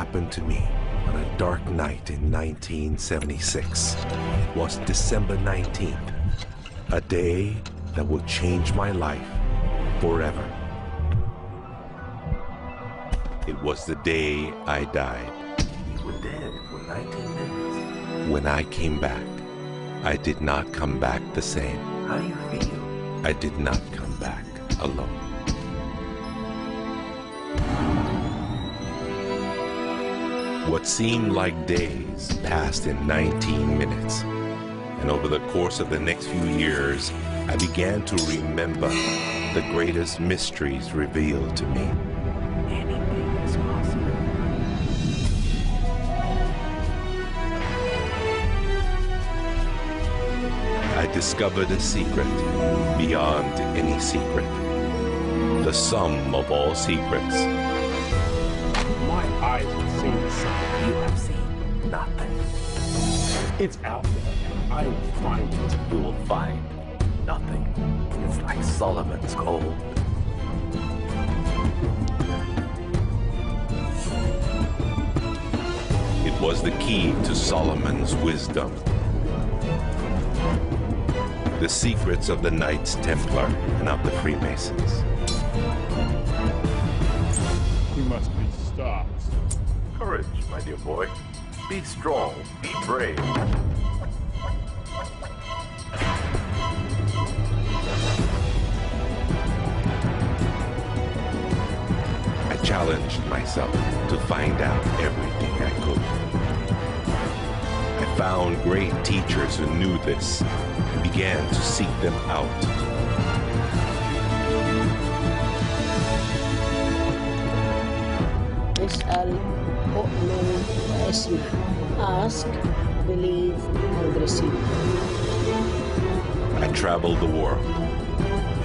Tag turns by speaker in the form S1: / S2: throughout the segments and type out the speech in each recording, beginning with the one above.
S1: happened to me on a dark night in 1976. It was December 19th, a day that would change my life forever. It was the day I died. You were dead for 19 minutes. When I came back, I did not come back the same. How do you feel? I did not come back alone. What seemed like days passed in 19 minutes. And over the course of the next few years, I began to remember the greatest mysteries revealed to me. Anything is possible. I discovered a secret beyond any secret. The sum of all secrets.
S2: My eyes have seen the sun.
S1: You have seen nothing.
S2: It's out there, and I will find it.
S1: You will find nothing. It's like Solomon's gold. It was the key to Solomon's wisdom. The secrets of the Knights Templar and of the Freemasons.
S2: We must be stopped.
S1: Courage, my dear boy. Be strong, be brave. I challenged myself to find out everything I could. I found great teachers who knew this and began to seek them out.
S3: اسأل أؤمن واسمع. Ask, believe, and receive.
S1: I traveled the world,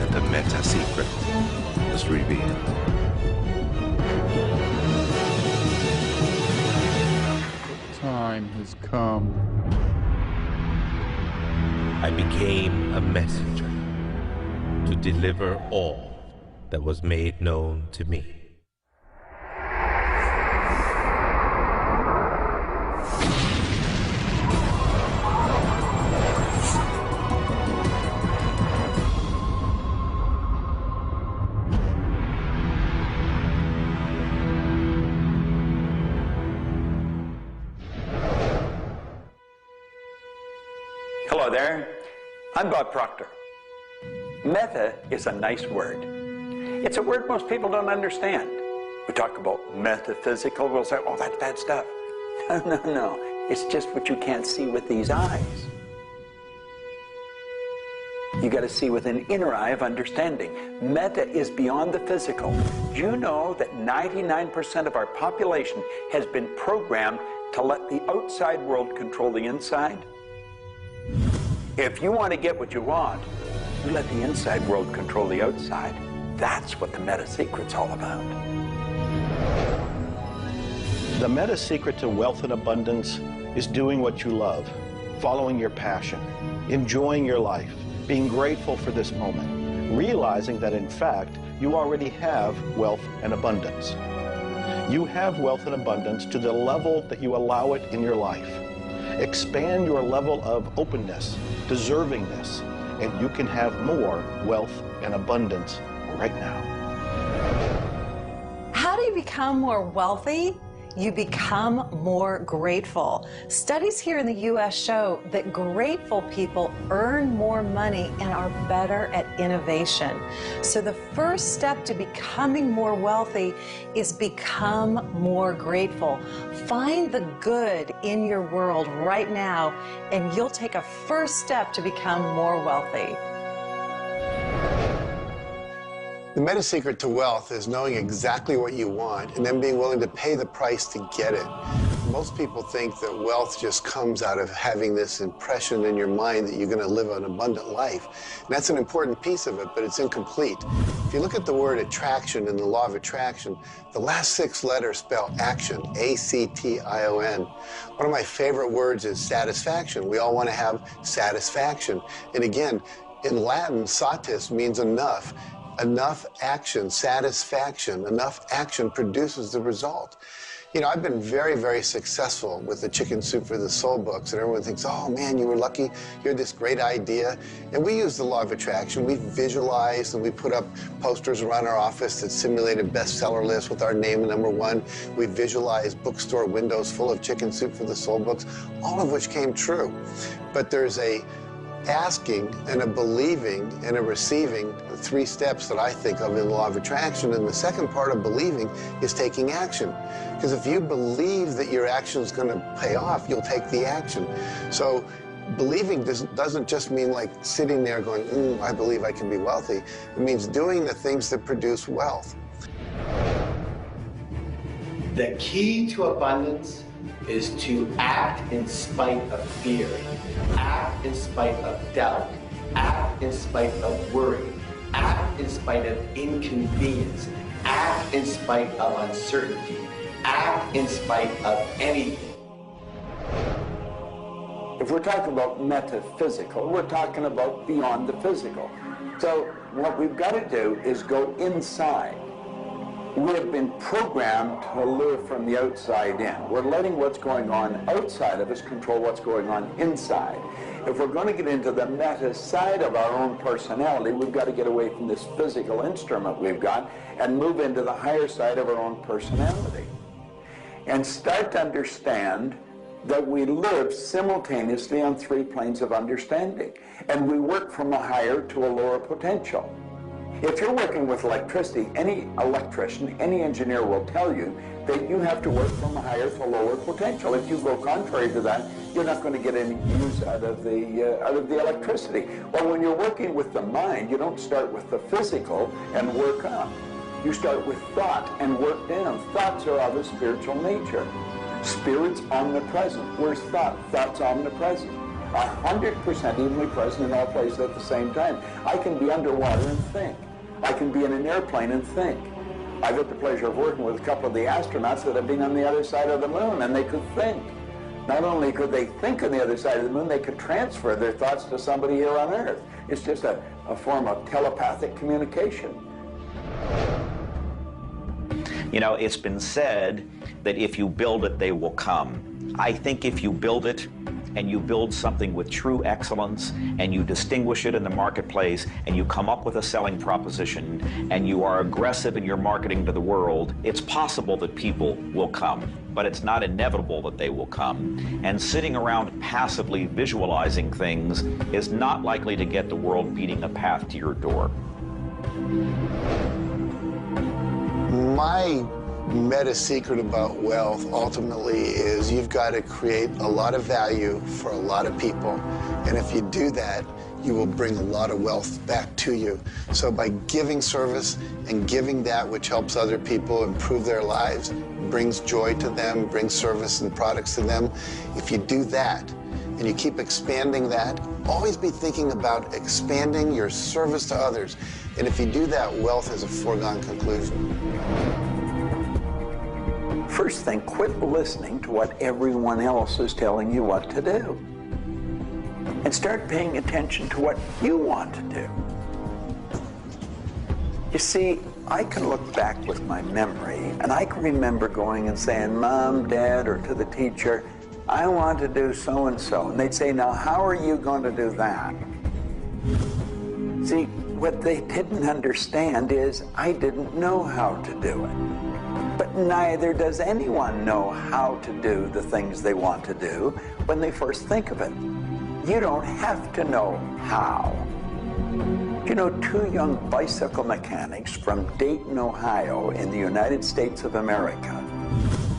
S1: and the meta secret was revealed.
S2: Time has come.
S1: I became a messenger to deliver all that was made known to me.
S4: Hello there, I'm Bob Proctor. Meta is a nice word. It's a word most people don't understand. We talk about metaphysical, we'll say, oh, that's bad stuff. No, it's just what you can't see with these eyes. You got to see with an inner eye of understanding. Meta is beyond the physical. Do you know that 99% of our population has been programmed to let the outside world control the inside? If you want to get what you want, you let the inside world control the outside. That's what the meta secret's all about.
S5: The meta secret to wealth and abundance is doing what you love, following your passion, enjoying your life, being grateful for this moment, realizing that in fact you already have wealth and abundance. You have wealth and abundance to the level that you allow it in your life. Expand your level of openness, deservingness, and you can have more wealth and abundance right now.
S6: How do you become more wealthy? You become more grateful. Studies here in the U.S. show that grateful people earn more money and are better at innovation. So the first step to becoming more wealthy is become more grateful. Find the good in your world right now, and you'll take a first step to become more wealthy.
S7: The meta secret to wealth is knowing exactly what you want and then being willing to pay the price to get it. Most people think that wealth just comes out of having this impression in your mind that you're going to live an abundant life. And that's an important piece of it, but it's incomplete. If you look at the word attraction in the law of attraction, the last 6 letters spell action, A-C-T-I-O-N. One of my favorite words is satisfaction. We all want to have satisfaction. And again, in Latin, satis means enough. Enough action, satisfaction, enough action produces the result. You know, I've been very, very successful with the Chicken Soup for the Soul books, and everyone thinks, oh man, you were lucky, you had this great idea. And we use the law of attraction. We visualize, and we put up posters around our office that simulated bestseller lists with our name #1. We visualize bookstore windows full of Chicken Soup for the Soul books, all of which came true. But there's a asking and a believing and a receiving, the 3 steps that I think of in the law of attraction. And the second part of believing is taking action. Because if you believe that your action is going to pay off, you'll take the action. So believing doesn't just mean like sitting there going, I believe I can be wealthy. It means doing the things that produce wealth.
S8: The key to abundance is to act in spite of fear, act in spite of doubt, act in spite of worry, act in spite of inconvenience, act in spite of uncertainty, act in spite of anything.
S4: If we're talking about metaphysical, we're talking about beyond the physical. So what we've got to do is go inside. We have been programmed to live from the outside in. We're letting what's going on outside of us control what's going on inside. If we're going to get into the meta side of our own personality, we've got to get away from this physical instrument we've got and move into the higher side of our own personality. And start to understand that we live simultaneously on 3 planes of understanding. And we work from a higher to a lower potential. If you're working with electricity, any electrician, any engineer will tell you that you have to work from a higher to a lower potential. If you go contrary to that, you're not going to get any use out of the electricity. Well, when you're working with the mind, you don't start with the physical and work up. You start with thought and work down. Thoughts are of a spiritual nature. Spirit's omnipresent. Where's thought? Thought's omnipresent. 100% evenly present in all places at the same time. I can be underwater and think. I can be in an airplane and think. I've had the pleasure of working with a couple of the astronauts that have been on the other side of the moon, and they could think. Not only could they think on the other side of the moon, they could transfer their thoughts to somebody here on Earth. It's just a form of telepathic communication.
S9: You know, it's been said that if you build it, they will come. I think if you build it, and you build something with true excellence, and you distinguish it in the marketplace, and you come up with a selling proposition, and you are aggressive in your marketing to the world, it's possible that people will come. But it's not inevitable that they will come. And sitting around passively visualizing things is not likely to get the world beating a path to your door.
S7: My meta secret about wealth ultimately is you've got to create a lot of value for a lot of people. And if you do that, you will bring a lot of wealth back to you. So by giving service and giving that which helps other people improve their lives, brings joy to them, brings service and products to them, if you do that and you keep expanding that, always be thinking about expanding your service to others. And if you do that, wealth is a foregone conclusion.
S4: First thing, quit listening to what everyone else is telling you what to do. And start paying attention to what you want to do. You see, I can look back with my memory, and I can remember going and saying, Mom, Dad, or to the teacher, I want to do so-and-so. And they'd say, now, how are you going to do that? See, what they didn't understand is I didn't know how to do it. But neither does anyone know how to do the things they want to do when they first think of it. You don't have to know how. You know, 2 young bicycle mechanics from Dayton, Ohio, in the United States of America,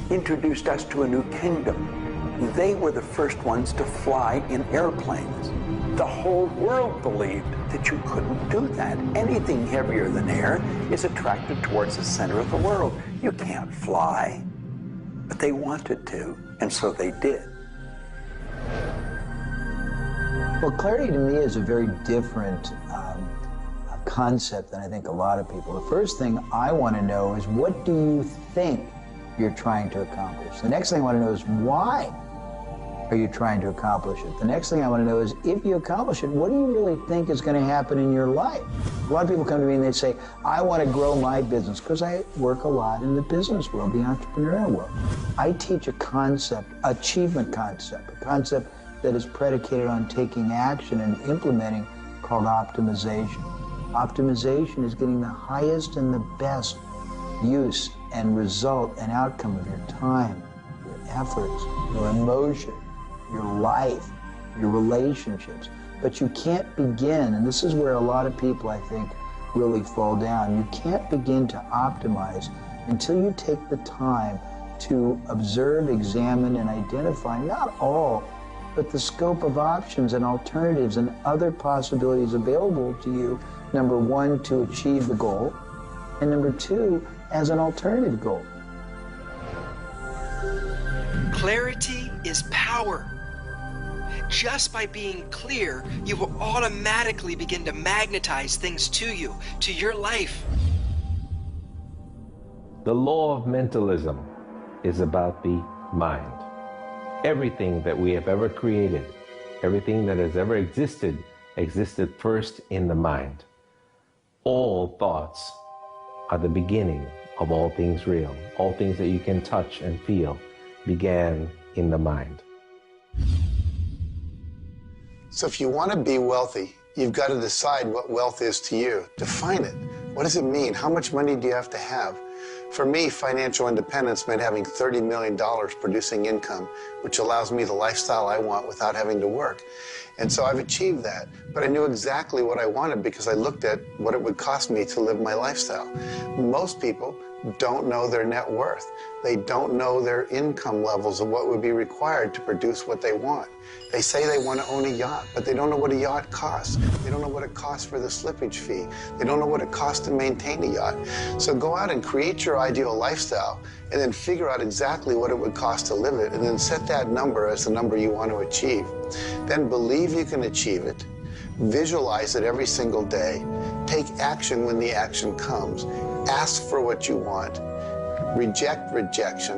S4: introduced us to a new kingdom. They were the first ones to fly in airplanes. The whole world believed that you couldn't do that. Anything heavier than air is attracted towards the center of the world. You can't fly. But they wanted to, and so they did.
S10: Well, clarity to me is a very different concept than I think a lot of people. The first thing I want to know is, what do you think you're trying to accomplish? The next thing I want to know is why are you trying to accomplish it? The next thing I want to know is, if you accomplish it, what do you really think is going to happen in your life? A lot of people come to me and they say, I want to grow my business, because I work a lot in the business world, the entrepreneurial world. I teach a concept, achievement concept, a concept that is predicated on taking action and implementing, called optimization. Optimization is getting the highest and the best use and result and outcome of your time, your efforts, your emotion, your life, your relationships. But you can't begin, and this is where a lot of people, I think, really fall down. You can't begin to optimize until you take the time to observe, examine, and identify not all, but the scope of options and alternatives and other possibilities available to you, number one, to achieve the goal, and number two, as an alternative goal.
S11: Clarity is power. Just by being clear, you will automatically begin to magnetize things to you, to your life.
S12: The law of mentalism is about the mind. Everything that we have ever created, everything that has ever existed, existed first in the mind. All thoughts are the beginning of all things real. All things that you can touch and feel began in the mind.
S7: So if you want to be wealthy, you've got to decide what wealth is to you. Define it. What does it mean? How much money do you have to have? For me, financial independence meant having $30 million producing income, which allows me the lifestyle I want without having to work. And so I've achieved that. But I knew exactly what I wanted because I looked at what it would cost me to live my lifestyle. Most people don't know their net worth. They don't know their income levels of what would be required to produce what they want. They say they want to own a yacht, but they don't know what a yacht costs. They don't know what it costs for the slippage fee. They don't know what it costs to maintain a yacht. So go out and create your ideal lifestyle and then figure out exactly what it would cost to live it, and then set that number as the number you want to achieve. Then believe you can achieve it. Visualize it every single day. Take action when the action comes. Ask for what you want. Reject rejection.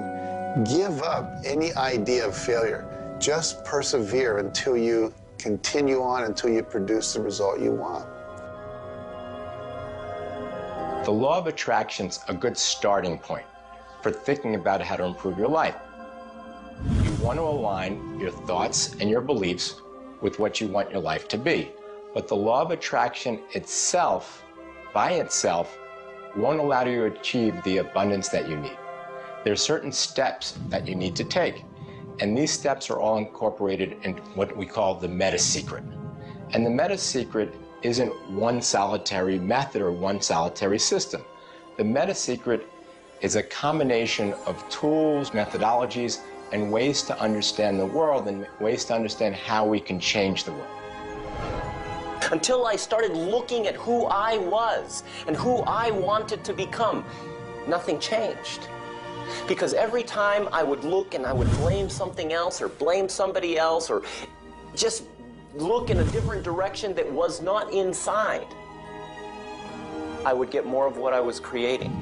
S7: Give up any idea of failure. Just persevere until you continue on, until you produce the result you want.
S13: The law of attraction's a good starting point for thinking about how to improve your life. You want to align your thoughts and your beliefs with what you want your life to be. But the law of attraction itself, by itself, won't allow you to achieve the abundance that you need. There are certain steps that you need to take, and these steps are all incorporated in what we call the meta secret. And the meta secret isn't one solitary method or one solitary system. The meta secret is a combination of tools, methodologies, and ways to understand the world and ways to understand how we can change the world.
S14: Until I started looking at who I was and who I wanted to become, nothing changed. Because every time I would look and I would blame something else or blame somebody else or just look in a different direction that was not inside, I would get more of what I was creating.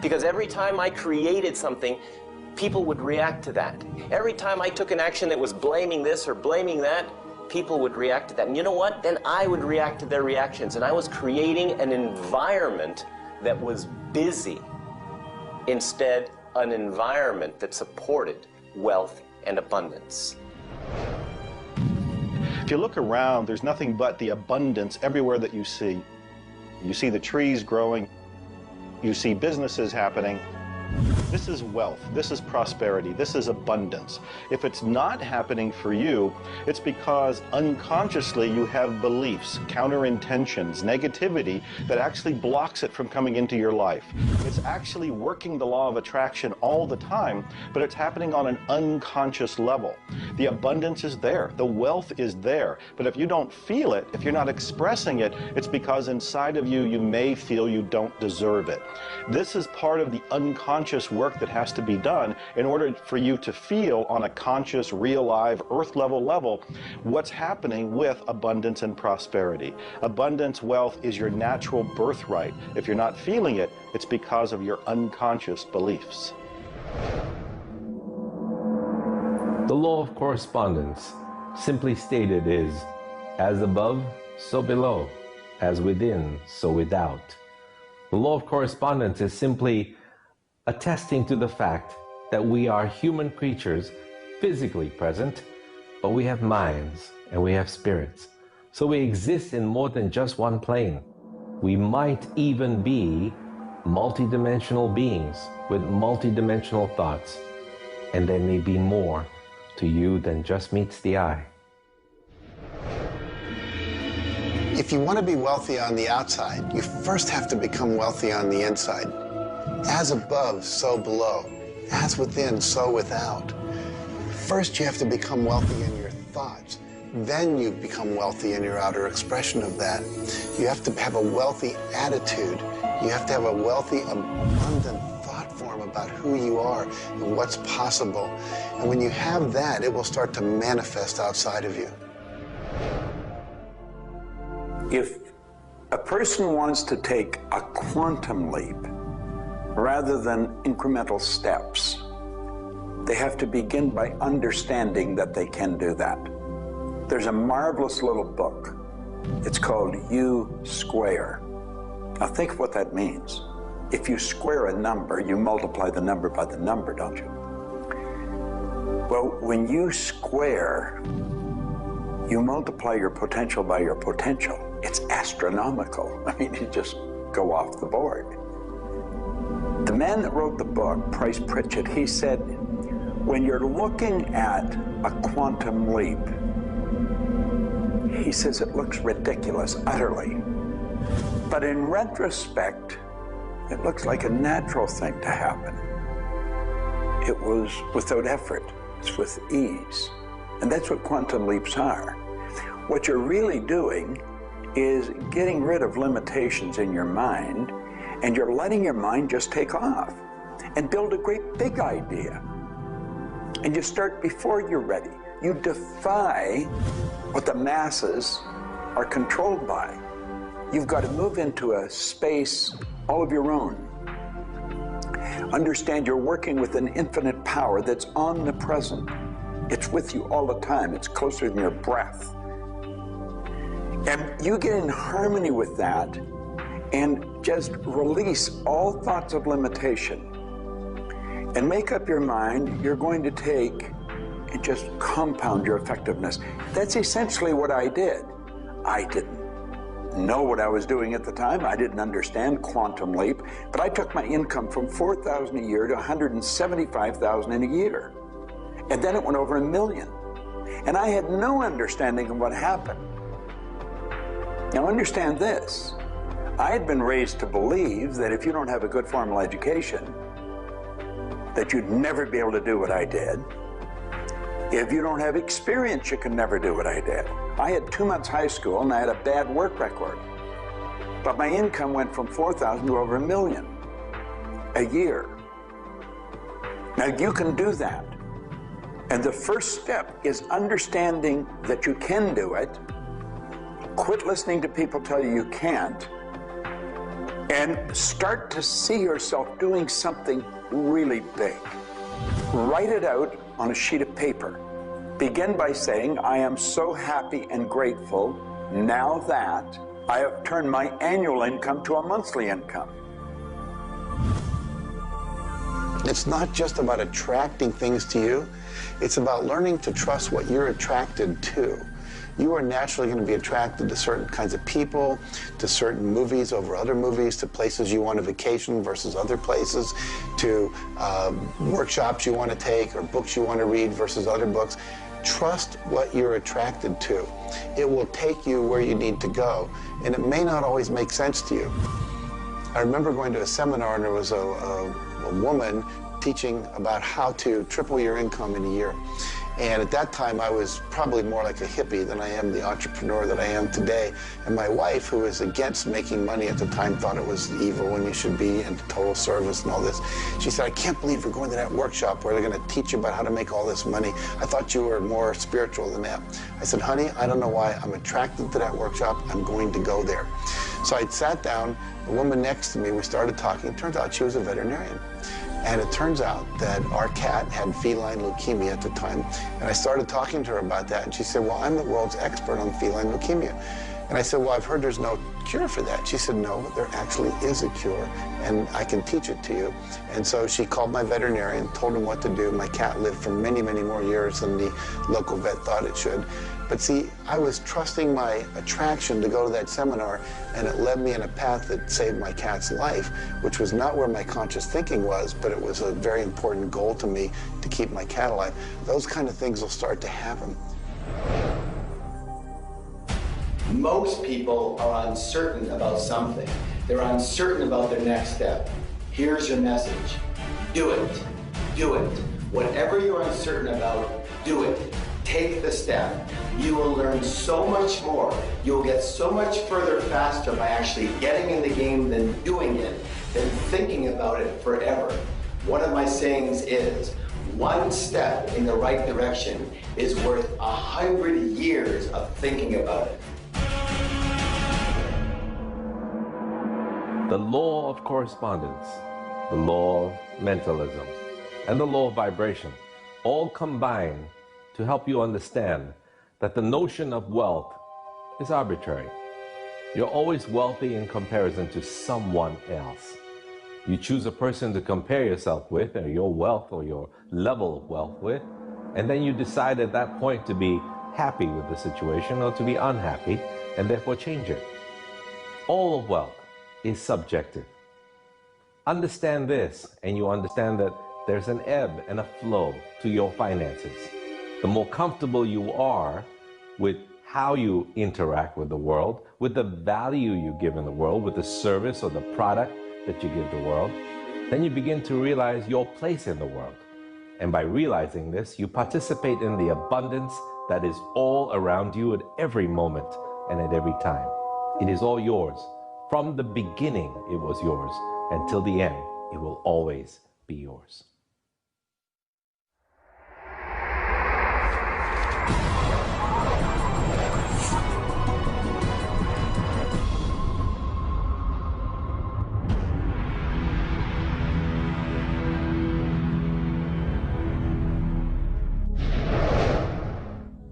S14: Because every time I created something, people would react to that. Every time I took an action that was blaming this or blaming that, people would react to that. And you know what? Then I would react to their reactions. And I was creating an environment that was busy. Instead, an environment that supported wealth and abundance.
S5: If you look around, there's nothing but the abundance everywhere that you see. You see the trees growing. You see businesses happening. This is wealth, this is prosperity, this is abundance. If it's not happening for you, it's because unconsciously you have beliefs, counter-intentions, negativity that actually blocks it from coming into your life. It's actually working the law of attraction all the time, but it's happening on an unconscious level. The abundance is there, the wealth is there, but if you don't feel it, if you're not expressing it, it's because inside of you, you may feel you don't deserve it. This is part of the unconscious work that has to be done in order for you to feel on a conscious, real, live, earth level what's happening with abundance and prosperity. Abundance, wealth is your natural birthright. If you're not feeling it, it's because of your unconscious beliefs.
S12: The law of correspondence, simply stated, is as above, so below, as within, so without. The law of correspondence is simply attesting to the fact that we are human creatures physically present, but we have minds and we have spirits. So we exist in more than just one plane. We might even be multidimensional beings with multidimensional thoughts, and there may be more to you than just meets the eye.
S7: If you want to be wealthy on the outside, you first have to become wealthy on the inside. As above, so below. As within, so without. First, you have to become wealthy in your thoughts. Then you become wealthy in your outer expression of that. You have to have a wealthy attitude. You have to have a wealthy, abundant thought form about who you are and what's possible. And when you have that, it will start to manifest outside of you.
S4: If a person wants to take a quantum leap rather than incremental steps, they have to begin by understanding that they can do that. There's a marvelous little book. It's called U Square. Now think of what that means. If you square a number, you multiply the number by the number, don't you? Well, when you square, you multiply your potential by your potential. It's astronomical. I mean, you just go off the board. The man that wrote the book, Price Pritchett, he said, when you're looking at a quantum leap, he says it looks ridiculous, utterly. But in retrospect, it looks like a natural thing to happen. It was without effort. It's with ease. And that's what quantum leaps are. What you're really doing is getting rid of limitations in your mind, and you're letting your mind just take off and build a great big idea. And you start before you're ready. You defy what the masses are controlled by. You've got to move into a space all of your own. Understand you're working with an infinite power that's omnipresent. It's with you all the time. It's closer than your breath. And you get in harmony with that and just release all thoughts of limitation and make up your mind you're going to take and just compound your effectiveness. That's essentially what I did. I didn't know what I was doing at the time. I didn't understand quantum leap, but I took my income from $4,000 a year to $175,000 in a year. And then it went over $1 million. And I had no understanding of what happened. Now understand this. I had been raised to believe that if you don't have a good formal education, that you'd never be able to do what I did. If you don't have experience, you can never do what I did. I had 2 months high school and I had a bad work record. But my income went from $4,000 to over $1 million a year. Now you can do that. And the first step is understanding that you can do it. Quit listening to people tell you you can't. And start to see yourself doing something really big. Write it out on a sheet of paper. Begin by saying, I am so happy and grateful now that I have turned my annual income to a monthly income.
S7: It's not just about attracting things to you. It's about learning to trust what you're attracted to. You are naturally going to be attracted to certain kinds of people, to certain movies over other movies, to places you want to vacation versus other places, to workshops you want to take or books you want to read versus other books. Trust what you're attracted to. It will take you where you need to go, and it may not always make sense to you. I remember going to a seminar, and there was a woman teaching about how to triple your income in a year. And at that time, I was probably more like a hippie than I am the entrepreneur that I am today. And my wife, who was against making money at the time, thought it was evil when you should be in total service and all this. She said, I can't believe you're going to that workshop where they're going to teach you about how to make all this money. I thought you were more spiritual than that. I said, honey, I don't know why. I'm attracted to that workshop. I'm going to go there. So I sat down, the woman next to me, we started talking. It turns out she was a veterinarian. And it turns out that our cat had feline leukemia at the time. And I started talking to her about that. And she said, well, I'm the world's expert on feline leukemia. And I said, well, I've heard there's no cure for that. She said, no, but there actually is a cure, and I can teach it to you. And so she called my veterinarian, told him what to do. My cat lived for many, many more years than the local vet thought it should. But see, I was trusting my attraction to go to that seminar, and it led me in a path that saved my cat's life, which was not where my conscious thinking was, but it was a very important goal to me to keep my cat alive. Those kind of things will start to happen.
S8: Most people are uncertain about something. They're uncertain about their next step. Here's your message. Do it. Do it. Whatever you're uncertain about, do it. Take the step. You will learn so much more. You'll get so much further faster by actually getting in the game than doing it, than thinking about it forever. One of my sayings is, one step in the right direction is worth 100 years of thinking about it.
S12: The law of correspondence, the law of mentalism, and the law of vibration all combine to help you understand that the notion of wealth is arbitrary. You're always wealthy in comparison to someone else. You choose a person to compare yourself with, or your wealth or your level of wealth with, and then you decide at that point to be happy with the situation or to be unhappy, and therefore change it. All of wealth is subjective. Understand this, and you understand that there's an ebb and a flow to your finances. The more comfortable you are with how you interact with the world, with the value you give in the world, with the service or the product that you give the world, then you begin to realize your place in the world. And by realizing this, you participate in the abundance that is all around you at every moment and at every time. It is all yours. From the beginning, it was yours. Until the end, it will always be yours.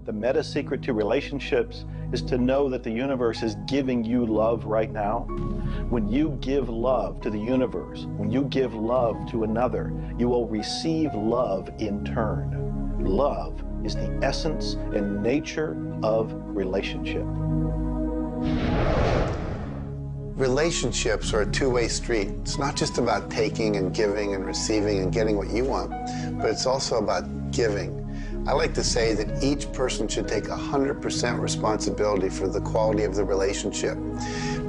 S5: The meta secret to relationships is to know that the universe is giving you love right now. When you give love to the universe, when you give love to another, you will receive love in turn. Love is the essence and nature of relationship.
S7: Relationships are a two-way street. It's not just about taking and giving and receiving and getting what you want, but it's also about giving. I like to say that each person should take 100% responsibility for the quality of the relationship.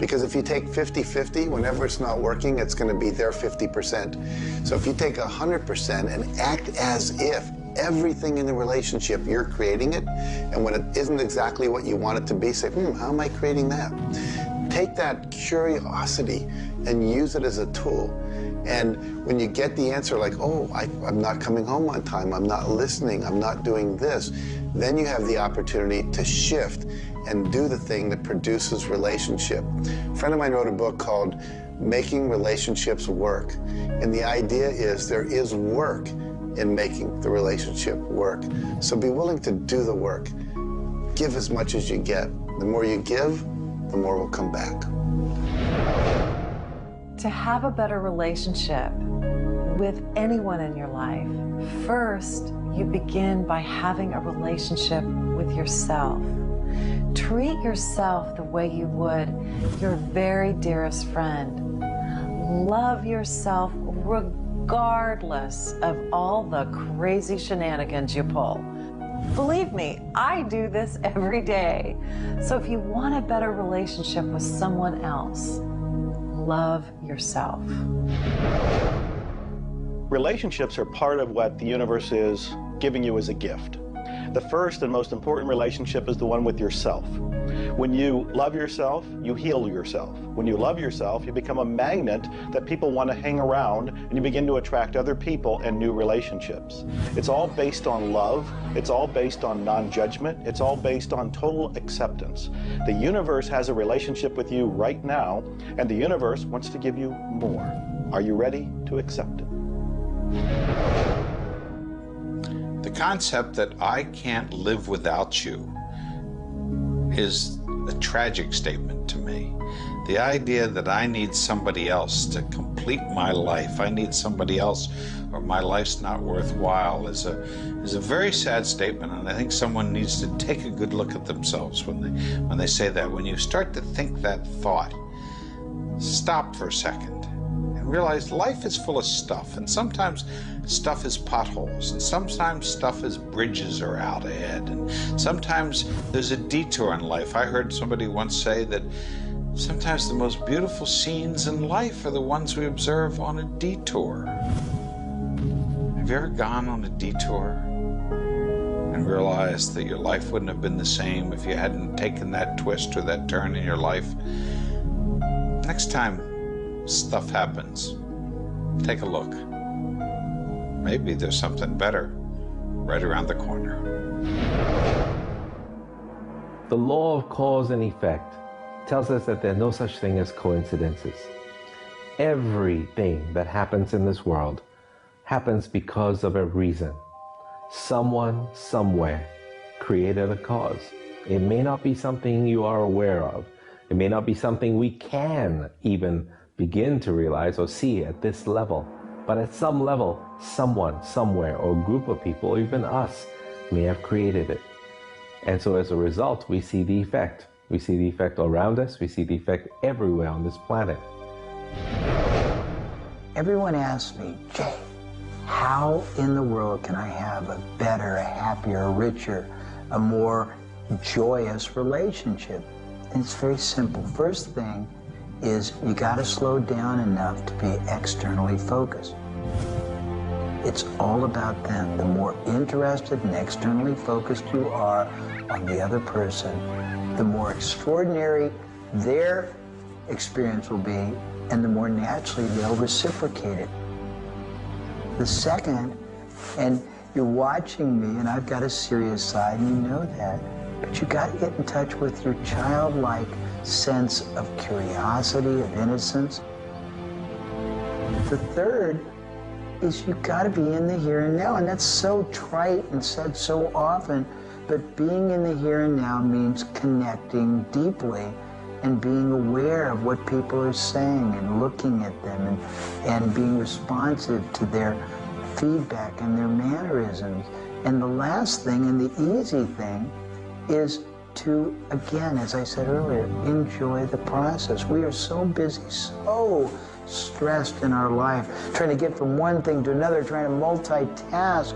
S7: Because if you take 50-50, whenever it's not working, it's going to be their 50%. So if you take 100% and act as if everything in the relationship, you're creating it, and when it isn't exactly what you want it to be, say, how am I creating that? Take that curiosity and use it as a tool. And when you get the answer like, oh, I'm not coming home on time, I'm not listening, I'm not doing this, then you have the opportunity to shift and do the thing that produces relationship. A friend of mine wrote a book called Making Relationships Work. And the idea is there is work in making the relationship work. So be willing to do the work. Give as much as you get. The more you give, the more will come back.
S6: To have a better relationship with anyone in your life, first you begin by having a relationship with yourself. Treat yourself the way you would your very dearest friend. Love yourself regardless of all the crazy shenanigans you pull. Believe me, I do this every day. So if you want a better relationship with someone else, love yourself.
S5: Relationships are part of what the universe is giving you as a gift. The first and most important relationship is the one with yourself. When you love yourself, you heal yourself. When you love yourself, you become a magnet that people want to hang around, and you begin to attract other people and new relationships. It's all based on love. It's all based on non-judgment. It's all based on total acceptance. The universe has a relationship with you right now, and the universe wants to give you more. Are you ready to accept it?
S15: The concept that I can't live without you is a tragic statement to me. The idea that I need somebody else to complete my life, I need somebody else or my life's not worthwhile is a very sad statement, and I think someone needs to take a good look at themselves when they say that. When you start to think that thought, stop for a second and realize life is full of stuff, and sometimes stuff is potholes, and sometimes stuff is bridges are out ahead, and sometimes there's a detour in life. I heard somebody once say that sometimes the most beautiful scenes in life are the ones we observe on a detour. Have you ever gone on a detour and realized that your life wouldn't have been the same if you hadn't taken that twist or that turn in your life? Next time stuff happens, take a look. Maybe there's something better right around the corner.
S12: The law of cause and effect tells us that there's no such thing as coincidences. Everything that happens in this world happens because of a reason. Someone, somewhere, created a cause. It may not be something you are aware of. It may not be something we can even begin to realize or see at this level. But at some level, someone, somewhere, or a group of people, or even us, may have created it. And so as a result, we see the effect. We see the effect around us. We see the effect everywhere on this planet.
S10: Everyone asks me, Jay, how in the world can I have a better, a happier, a richer, a more joyous relationship? And it's very simple. First thing is you got to slow down enough to be externally focused. It's all about them. The more interested and externally focused you are on the other person, the more extraordinary their experience will be, and the more naturally they'll reciprocate it. The second, and you're watching me, and I've got a serious side, and you know that, but you got to get in touch with your childlike sense of curiosity, of innocence. The third is you got to be in the here and now, and that's so trite and said so often, but being in the here and now means connecting deeply and being aware of what people are saying and looking at them and being responsive to their feedback and their mannerisms. And the last thing, and the easy thing, is to, again, as I said earlier, enjoy the process. We are so busy, so stressed in our life, trying to get from one thing to another, trying to multitask,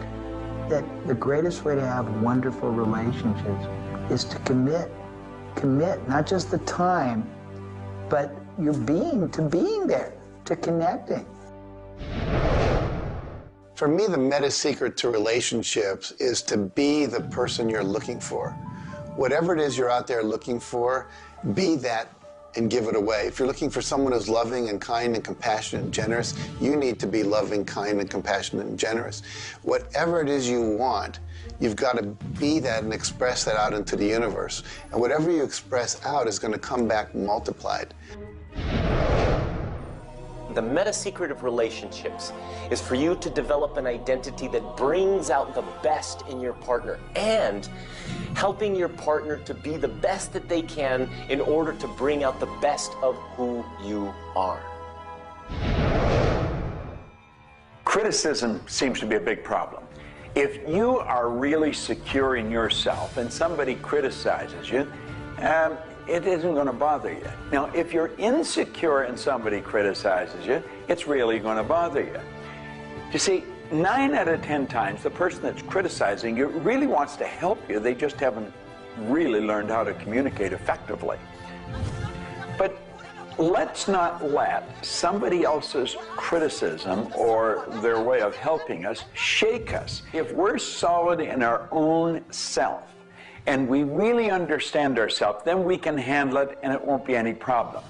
S10: that the greatest way to have wonderful relationships is to commit. Commit, not just the time, but your being, to being there, to connecting.
S7: For me, the meta secret to relationships is to be the person you're looking for. Whatever it is you're out there looking for, be that and give it away. If you're looking for someone who's loving and kind and compassionate and generous, you need to be loving, kind, and compassionate and generous. Whatever it is you want, you've got to be that and express that out into the universe. And whatever you express out is going to come back multiplied.
S14: The meta secret of relationships is for you to develop an identity that brings out the best in your partner and helping your partner to be the best that they can in order to bring out the best of who you are.
S4: Criticism seems to be a big problem. If you are really secure in yourself and somebody criticizes you, it isn't going to bother you. Now, if you're insecure and somebody criticizes you, it's really going to bother you. You see, 9 out of 10 times, the person that's criticizing you really wants to help you. They just haven't really learned how to communicate effectively. But let's not let somebody else's criticism or their way of helping us shake us. If we're solid in our own self, and we really understand ourselves, then we can handle it and it won't be any problem.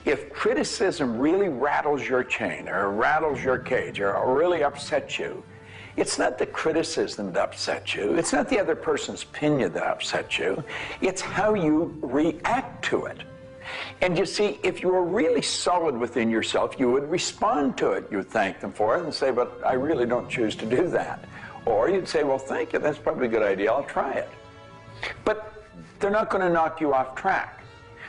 S4: If criticism really rattles your chain or rattles your cage or really upsets you, it's not the criticism that upsets you. It's not the other person's opinion that upsets you. It's how you react to it. And you see, if you were really solid within yourself, you would respond to it. You would thank them for it and say, but I really don't choose to do that. Or you'd say, well, thank you, that's probably a good idea, I'll try it. But they're not going to knock you off track.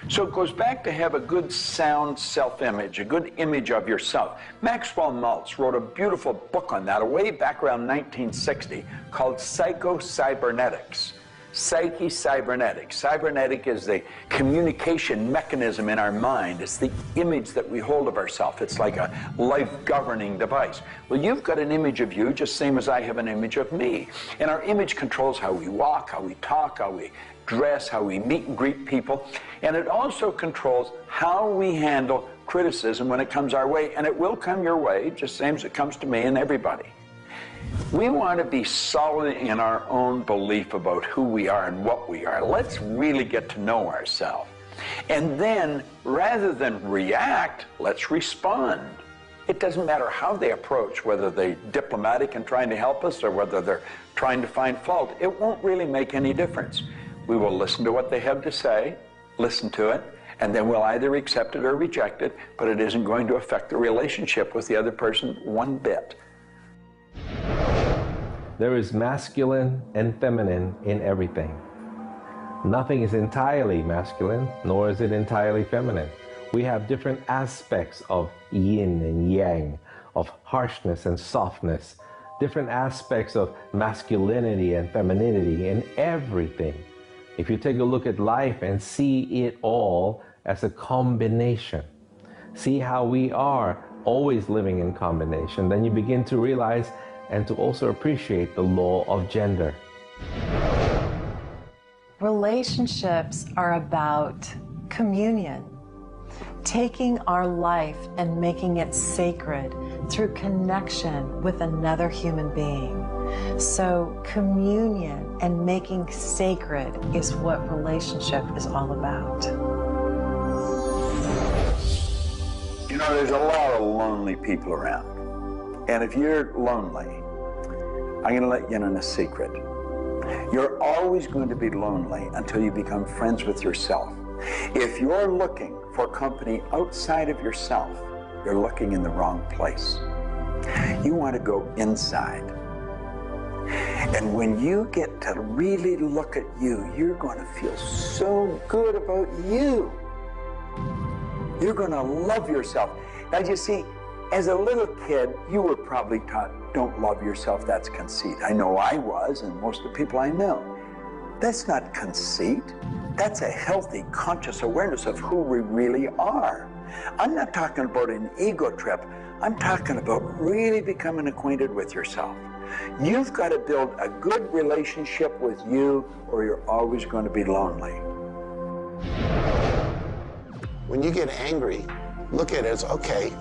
S4: So it goes back to have a good, sound self-image, a good image of yourself. Maxwell Maltz wrote a beautiful book on that way back around 1960 called Psycho-Cybernetics. Psyche-Cybernetic. Cybernetic is the communication mechanism in our mind. It's the image that we hold of ourselves. It's like a life-governing device. Well, you've got an image of you just same as I have an image of me. And our image controls how we walk, how we talk, how we dress, how we meet and greet people. And it also controls how we handle criticism when it comes our way. And it will come your way, just same as it comes to me and everybody. We want to be solid in our own belief about who we are and what we are. Let's really get to know ourselves. And then, rather than react, let's respond. It doesn't matter how they approach, whether they're diplomatic and trying to help us or whether they're trying to find fault. It won't really make any difference. We will listen to what they have to say, listen to it, and then we'll either accept it or reject it, but it isn't going to affect the relationship with the other person one bit.
S12: There is masculine and feminine in everything. Nothing is entirely masculine, nor is it entirely feminine. We have different aspects of yin and yang, of harshness and softness, different aspects of masculinity and femininity in everything. If you take a look at life and see it all as a combination, see how we are always living in combination, then you begin to realize and to also appreciate the law of gender.
S6: Relationships are about communion, taking our life and making it sacred through connection with another human being. So communion and making sacred is what relationship is all about.
S4: You know, there's a lot of lonely people around. And if you're lonely, I'm going to let you in on a secret. You're always going to be lonely until you become friends with yourself. If you're looking for company outside of yourself, you're looking in the wrong place. You want to go inside. And when you get to really look at you, you're going to feel so good about you. You're going to love yourself. Now, you see, as a little kid, you were probably taught, don't love yourself, that's conceit. I know I was, and most of the people I know. That's not conceit. That's a healthy, conscious awareness of who we really are. I'm not talking about an ego trip. I'm talking about really becoming acquainted with yourself. You've got to build a good relationship with you, or you're always going to be lonely.
S7: When you get angry, look at it as, okay,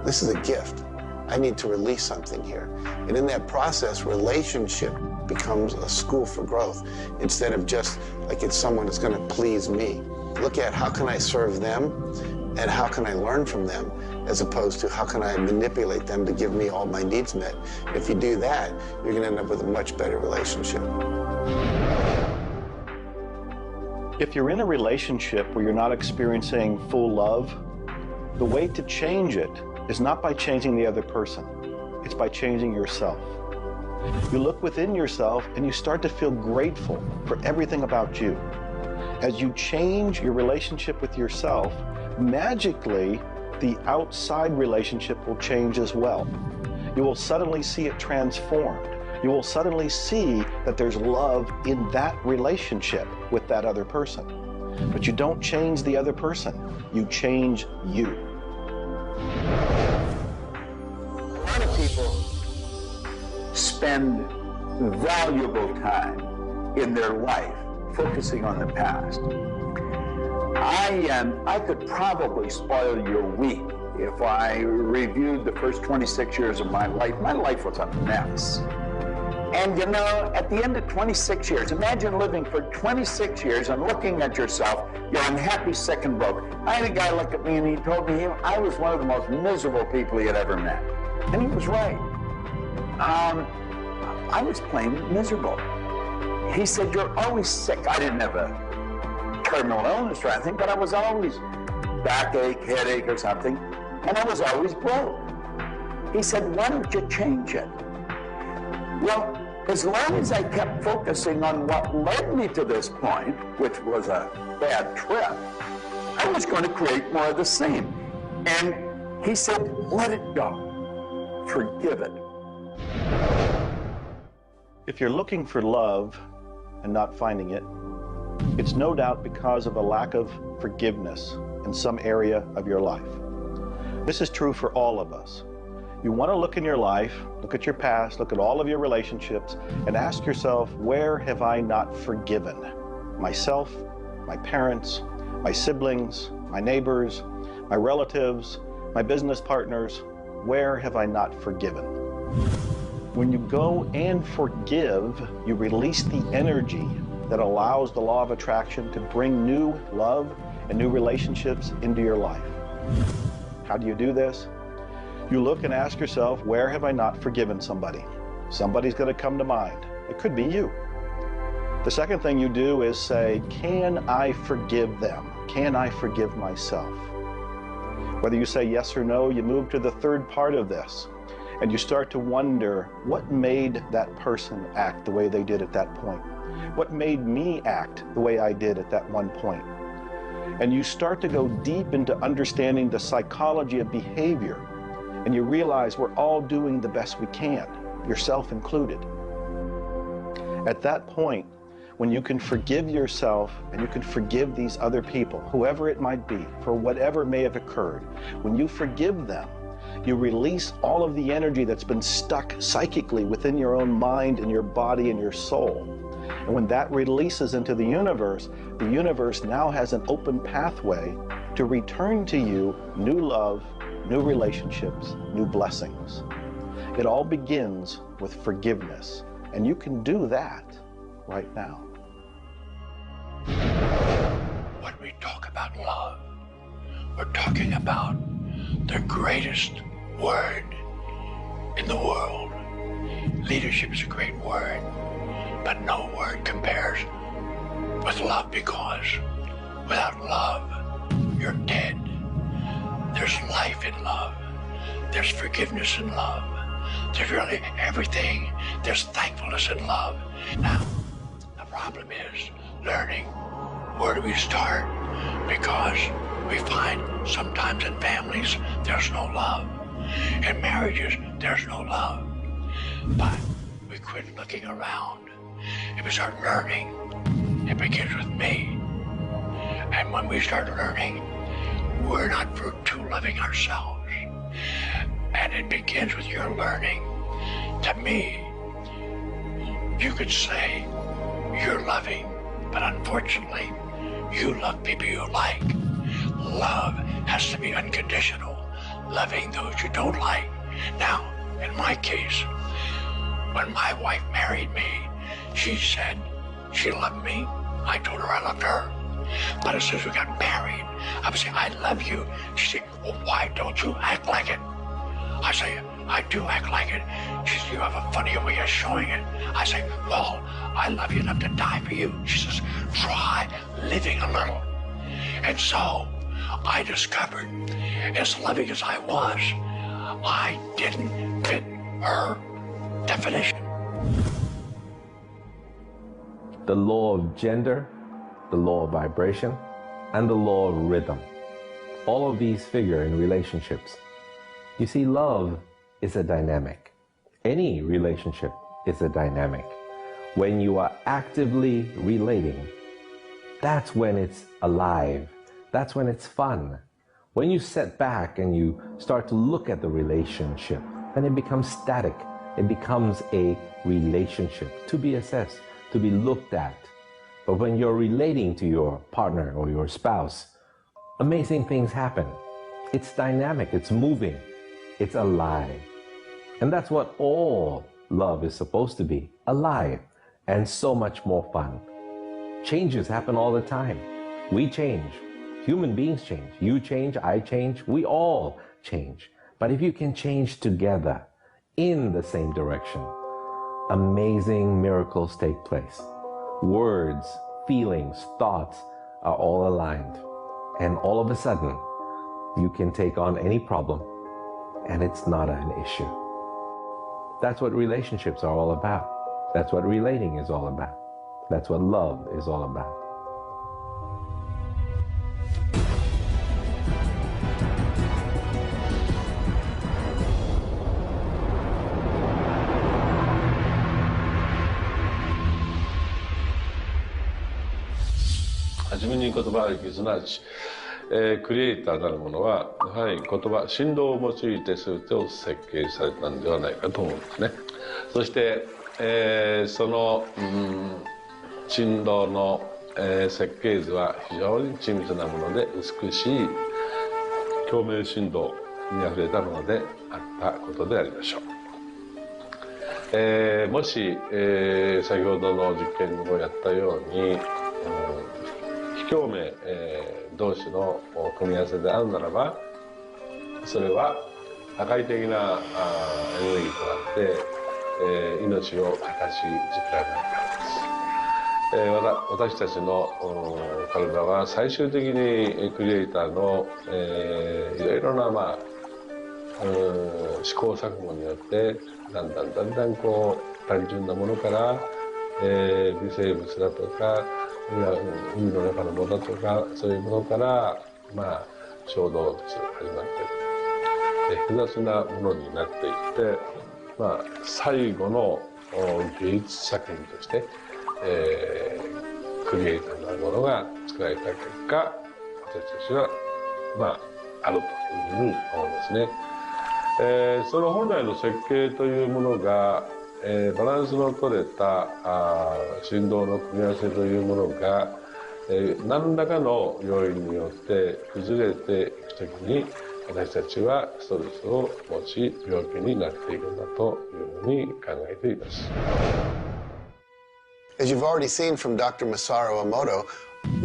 S7: this is a gift. I need to release something here. And in that process, relationship becomes a school for growth instead of just like it's someone that's going to please me. Look at how can I serve them and how can I learn from them, as opposed to how can I manipulate them to give me all my needs met. If you do that, you're going to end up with a much better relationship.
S5: If you're in a relationship where you're not experiencing full love, the way to change it is not by changing the other person. It's by changing yourself. You look within yourself and you start to feel grateful for everything about you. As you change your relationship with yourself, magically, the outside relationship will change as well. You will suddenly see it transformed. You will suddenly see that there's love in that relationship with that other person. But you don't change the other person, you change you.
S4: A lot of people spend valuable time in their life focusing on the past. I could probably spoil your week if I reviewed the first 26 years of my life. My life was a mess. And you know, at the end of 26 years, imagine living for 26 years and looking at yourself, you're unhappy, sick, and broke. I had a guy look at me and he told me I was one of the most miserable people he had ever met. And he was right. I was plain miserable. He said, you're always sick. I didn't have a terminal illness or anything, but I was always backache, headache or something, and I was always broke. He said, why don't you change it? Well, as long as I kept focusing on what led me to this point, which was a bad trip, I was going to create more of the same. And he said, let it go. Forgive it.
S5: If you're looking for love and not finding it, it's no doubt because of a lack of forgiveness in some area of your life. This is true for all of us. You want to look in your life, look at your past, look at all of your relationships, and ask yourself, where have I not forgiven? Myself, my parents, my siblings, my neighbors, my relatives, my business partners, where have I not forgiven? When you go and forgive, you release the energy that allows the law of attraction to bring new love and new relationships into your life. How do you do this? You look and ask yourself, where have I not forgiven somebody? Somebody's going to come to mind. It could be you. The second thing you do is say, can I forgive them? Can I forgive myself? Whether you say yes or no, you move to the third part of this, and you start to wonder, what made that person act the way they did at that point? What made me act the way I did at that one point? And you start to go deep into understanding the psychology of behavior, and you realize we're all doing the best we can, yourself included. At that point, when you can forgive yourself and you can forgive these other people, whoever it might be, for whatever may have occurred, when you forgive them, you release all of the energy that's been stuck psychically within your own mind and your body and your soul. And when that releases into the universe now has an open pathway to return to you new love, new relationships, new blessings. It all begins with forgiveness, and you can do that right now.
S16: When we talk about love, we're talking about the greatest word in the world. Leadership is a great word, but no word compares with love, because without love, you're dead. There's life in love. There's forgiveness in love. There's really everything. There's thankfulness in love. Now, the problem is learning where do we start, because we find sometimes in families there's no love. In marriages, there's no love. But we quit looking around. If we start learning, it begins with me. And when we start learning, we're not too loving ourselves. And it begins with your learning. To me, you could say you're loving, but unfortunately, you love people you like. Love has to be unconditional, loving those you don't like. Now, in my case, when my wife married me, she said she loved me. I told her I loved her. But as soon as we got married, I would say, I love you. She said, well, why don't you act like it? I say, I do act like it. She says, you have a funny way of showing it. I say, well, I love you enough to die for you. She says, try living a little. And so I discovered, as loving as I was, I didn't fit her definition.
S12: The law of gender, the law of vibration, and the law of rhythm. All of these figure in relationships. You see, love is a dynamic. Any relationship is a dynamic. When you are actively relating, that's when it's alive. That's when it's fun. When you sit back and you start to look at the relationship, then it becomes static. It becomes a relationship to be assessed, to be looked at. But when you're relating to your partner or your spouse, amazing things happen. It's dynamic, it's moving, it's alive. And that's what all love is supposed to be, alive, and so much more fun. Changes happen all the time. We change. Human beings change. You change, I change, we all change. But if you can change together in the same direction, amazing miracles take place. Words, feelings, thoughts are all aligned. And all of a sudden, you can take on any problem and it's not an issue. That's what relationships are all about. That's what relating is all about. That's what love is all about.
S17: 初めに言葉ありき、すなわち、クリエイターなるものはやはり言葉、振動を用いて全てを設計されたんではないかと思うんですね。そして、その、振動の、設計図は非常に緻密なもので美しい共鳴振動にあふれたものであったことでありましょう。もし、先ほどの実験をやったように、非共鳴、同士の組み合わせであるならば、それは破壊的なエネルギーとなって、命を形作られないからです。私たちの体は最終的にクリエイターの、いろいろな、試行錯誤によってだんだんこう単純なものから、微生物だとか海の中のものとかそういうものから、小動物始まって複雑なものになっていって、最後の芸術作品として、クリエイターなるものが作られた結果、私たちはあるというふうに思うんですね。その本来の設計というものが、バランスの取れた振動の組み合わせというものが、何らかの要因によって崩れていくときに、私たちはストレスを持ち病気になっているんだというふうに考えています。
S7: As you've already seen from Dr. Masaru Emoto,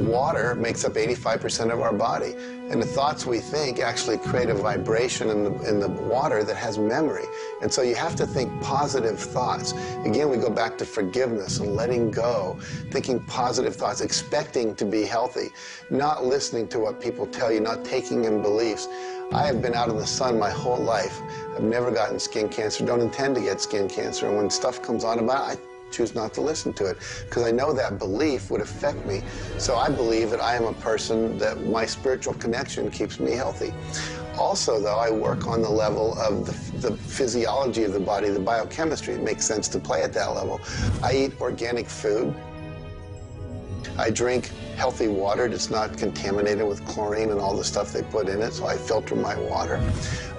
S7: water makes up 85% of our body, and the thoughts we think actually create a vibration in the water that has memory. And so you have to think positive thoughts. Again, we go back to forgiveness and letting go, thinking positive thoughts, expecting to be healthy, not listening to what people tell you, not taking in beliefs. I have been out in the sun my whole life. I've never gotten skin cancer, don't intend to get skin cancer, and when stuff comes on about it, I choose not to listen to it because I know that belief would affect me. So I believe that I am a person that my spiritual connection keeps me healthy. Also, though, I work on the level of the physiology of the body, the biochemistry. It makes sense to play at that level. I eat organic food. I drink healthy water that's not contaminated with chlorine and all the stuff they put in it, so I filter my water.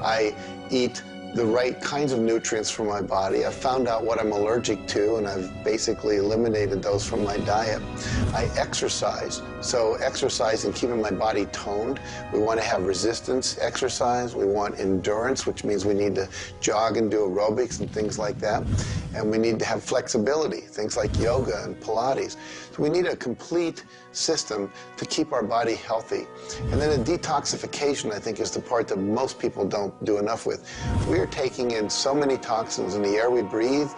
S7: I eat the right kinds of nutrients for my body. I've found out what I'm allergic to, and I've basically eliminated those from my diet. I exercise. So exercise and keeping my body toned. We want to have resistance exercise. We want endurance, which means we need to jog and do aerobics and things like that. And we need to have flexibility, things like yoga and Pilates. So we need a complete system to keep our body healthy. And then a detoxification, I think, is the part that most people don't do enough with. We are taking in so many toxins in the air we breathe.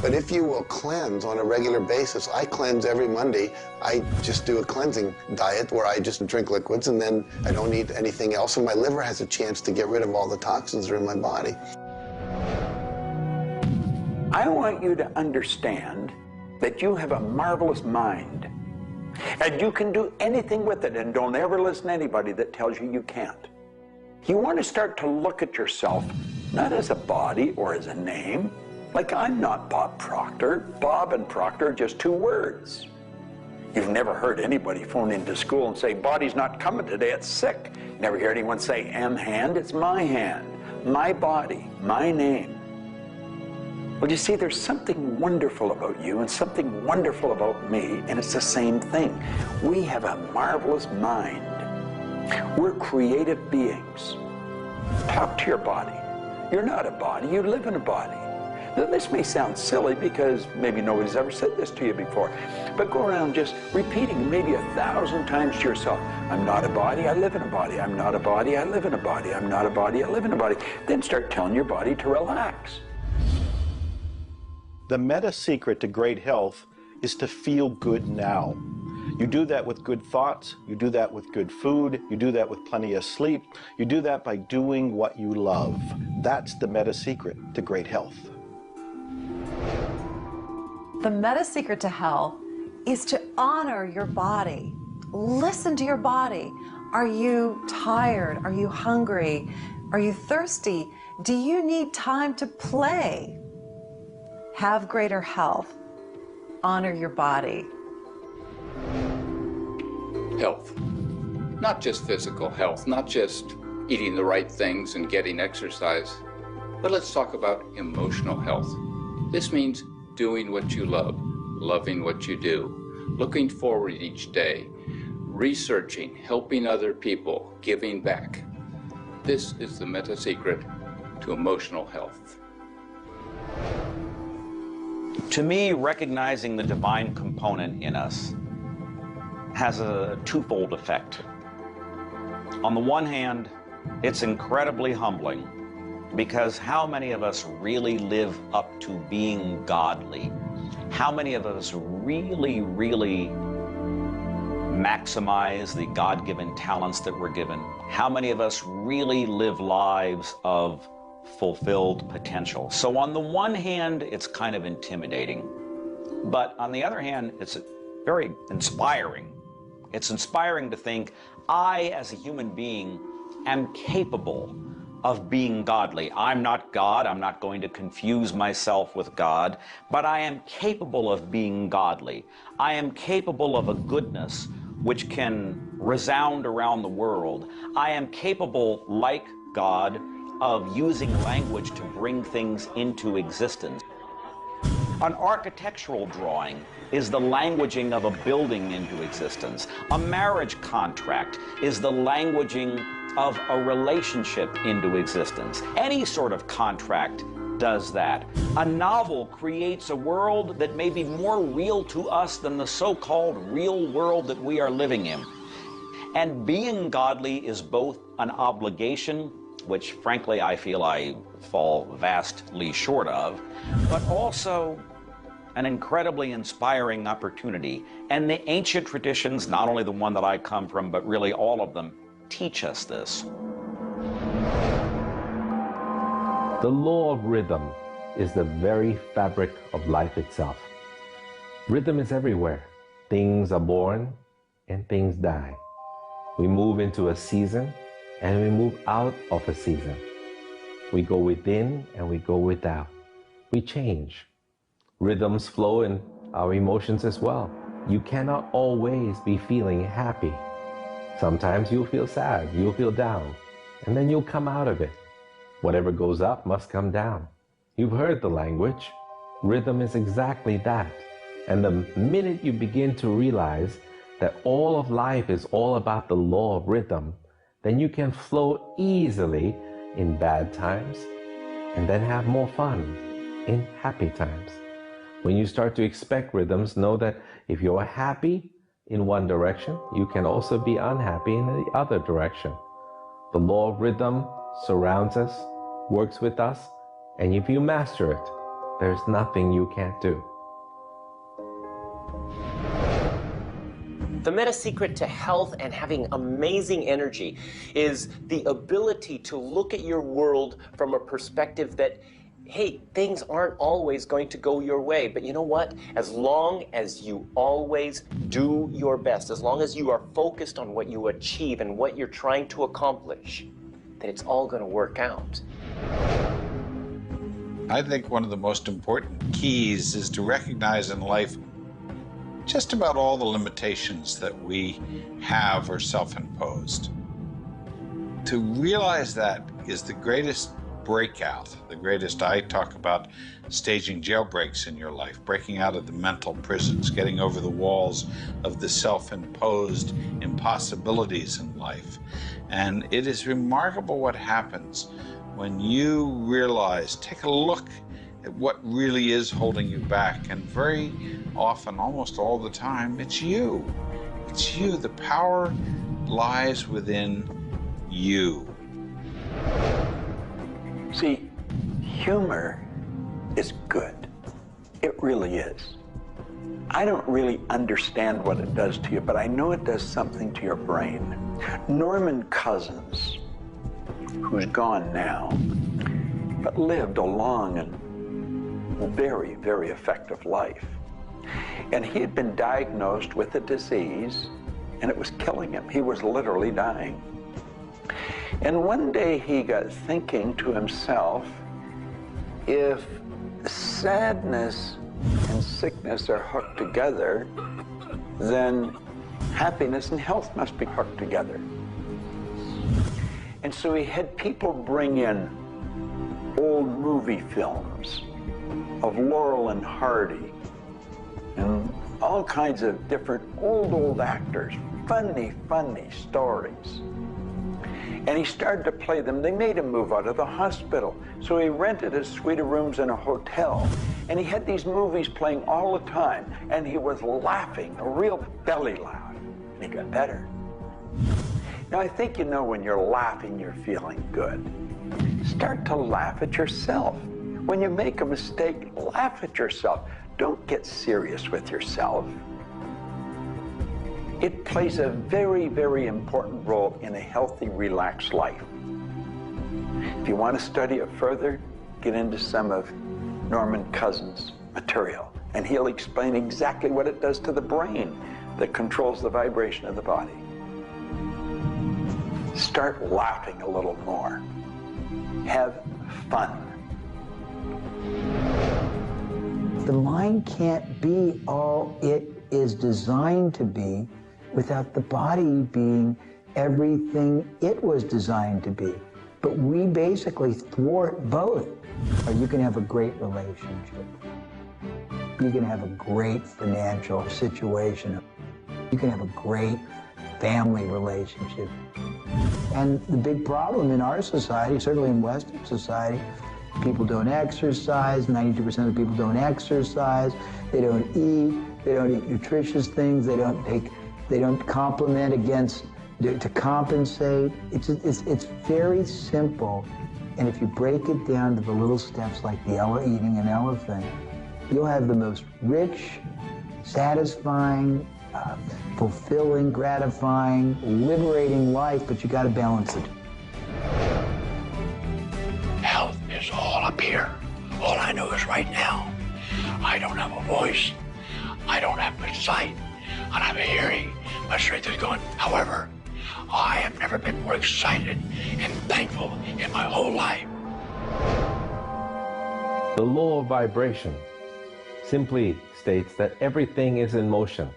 S7: But if you will cleanse on a regular basis, I cleanse every Monday. I just do a cleansing diet where I just drink liquids and then I don't eat anything else, and my liver has a chance to get rid of all the toxins that are in my body.
S4: I want you to understand that you have a marvelous mind, and you can do anything with it, and don't ever listen to anybody that tells you you can't. You want to start to look at yourself not as a body or as a name. Like, I'm not Bob Proctor. Bob and Proctor are just two words. You've never heard anybody phone into school and say, body's not coming today, it's sick. Never hear anyone say, hand, it's my hand, my body, my name. Well, you see, there's something wonderful about you and something wonderful about me, and it's the same thing. We have a marvelous mind. We're creative beings. Talk to your body. You're not a body, you live in a body. Now, this may sound silly because maybe nobody's ever said this to you before, but go around just repeating maybe 1,000 times to yourself, I'm not a body, I live in a body. I'm not a body, I live in a body. I'm not a body, I live in a body. Then start telling your body to relax.
S5: The meta secret to great health is to feel good now. You do that with good thoughts, you do that with good food, you do that with plenty of sleep, you do that by doing what you love. That's the meta secret to great health.
S6: The meta secret to health is to honor your body. Listen to your body. Are you tired? Are you hungry? Are you thirsty? Do you need time to play? Have greater health. Honor your body.
S18: Health. Not just physical health, not just eating the right things and getting exercise, but let's talk about emotional health. This means doing what you love, loving what you do, looking forward each day, researching, helping other people, giving back. This is the meta secret to emotional health.
S9: To me, recognizing the divine component in us has a twofold effect. On the one hand, it's incredibly humbling, because how many of us really live up to being godly? How many of us really maximize the God-given talents that we're given? How many of us really live lives of fulfilled potential? So on the one hand, it's kind of intimidating, but on the other hand, it's very inspiring. It's inspiring to think, I, as a human being, am capable of being godly. I'm not God. I'm not going to confuse myself with God, but I am capable of being godly. I am capable of a goodness which can resound around the world. I am capable, like God, of using language to bring things into existence. An architectural drawing is the languaging of a building into existence. A marriage contract is the languaging of a relationship into existence. Any sort of contract does that. A novel creates a world that may be more real to us than the so-called real world that we are living in. And being godly is both an obligation, which frankly I feel I fall vastly short of, but also an incredibly inspiring opportunity. And the ancient traditions, not only the one that I come from, but really all of them, teach us this.
S12: The law of rhythm is the very fabric of life itself. Rhythm is everywhere. Things are born and things die. We move into a season and we move out of a season. We go within and we go without. We change. Rhythms flow in our emotions as well. You cannot always be feeling happy. Sometimes you'll feel sad, you'll feel down, and then you'll come out of it. Whatever goes up must come down. You've heard the language. Rhythm is exactly that. And the minute you begin to realize that all of life is all about the law of rhythm, then you can flow easily in bad times and then have more fun in happy times. When you start to expect rhythms, know that if you're happy in one direction, you can also be unhappy in the other direction. The law of rhythm surrounds us, works with us, and if you master it, there's nothing you can't do.
S14: The meta secret to health and having amazing energy is the ability to look at your world from a perspective that, hey, things aren't always going to go your way, but you know what? As long as you always do your best, as long as you are focused on what you achieve and what you're trying to accomplish, then it's all going to work out.
S15: I think one of the most important keys is to recognize in life just about all the limitations that we have are self-imposed. To realize that is the greatest breakout, the greatest. I talk about staging jailbreaks in your life, breaking out of the mental prisons, getting over the walls of the self-imposed impossibilities in life. And it is remarkable what happens when you realize, take a look at what really is holding you back. And very often, almost all the time, it's you. It's you. The power lies within you.
S4: See, humor is good. It really is. I don't really understand what it does to you, but I know it does something to your brain. Norman Cousins, who's gone now, but lived a long and very, very effective life. And he had been diagnosed with a disease, and it was killing him. He was literally dying. And one day he got thinking to himself, if sadness and sickness are hooked together, then happiness and health must be hooked together. And so he had people bring in old movie films of Laurel and Hardy and all kinds of different old actors, funny stories. And he started to play them. They made him move out of the hospital. So he rented a suite of rooms in a hotel. And he had these movies playing all the time. And he was laughing, a real belly laugh. And he got better. Now, I think you know when you're laughing, you're feeling good. Start to laugh at yourself. When you make a mistake, laugh at yourself. Don't get serious with yourself. It plays a very, very important role in a healthy, relaxed life. If you want to study it further, get into some of Norman Cousins' material, and he'll explain exactly what it does to the brain that controls the vibration of the body. Start laughing a little more. Have fun.
S10: The mind can't be all it is designed to be without the body being everything it was designed to be. But we basically thwart both. Or you can have a great relationship. You can have a great financial situation. You can have a great family relationship. And the big problem in our society, certainly in Western society, people don't exercise, 92% of people don't exercise, they don't eat nutritious things, they don't complement to compensate. It's very simple. And if you break it down to the little steps like eating an elephant, you'll have the most rich, satisfying, fulfilling, gratifying, liberating life, but you got to balance it.
S16: Health is all up here. All I know is right now, I don't have a voice, I don't have good sight, I don't have a hearing. My strength is gone. However, I have never been more excited and thankful in my whole life.
S12: The law of vibration simply states that everything is in motion.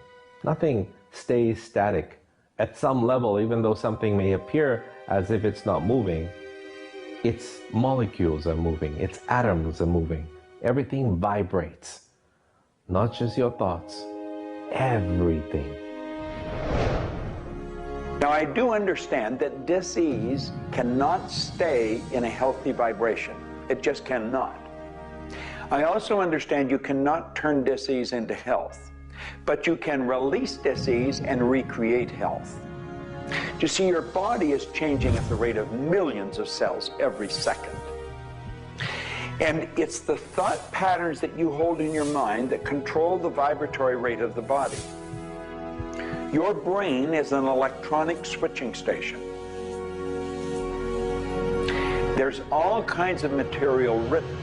S12: Nothing stays static. At some level, even though something may appear as if it's not moving, its molecules are moving, its atoms are moving. Everything vibrates. Not just your thoughts, everything.
S4: Now, I do understand that disease cannot stay in a healthy vibration. It just cannot. I also understand you cannot turn disease into health, but you can release disease and recreate health. You see, your body is changing at the rate of millions of cells every second. And it's the thought patterns that you hold in your mind that control the vibratory rate of the body. Your brain is an electronic switching station. There's all kinds of material written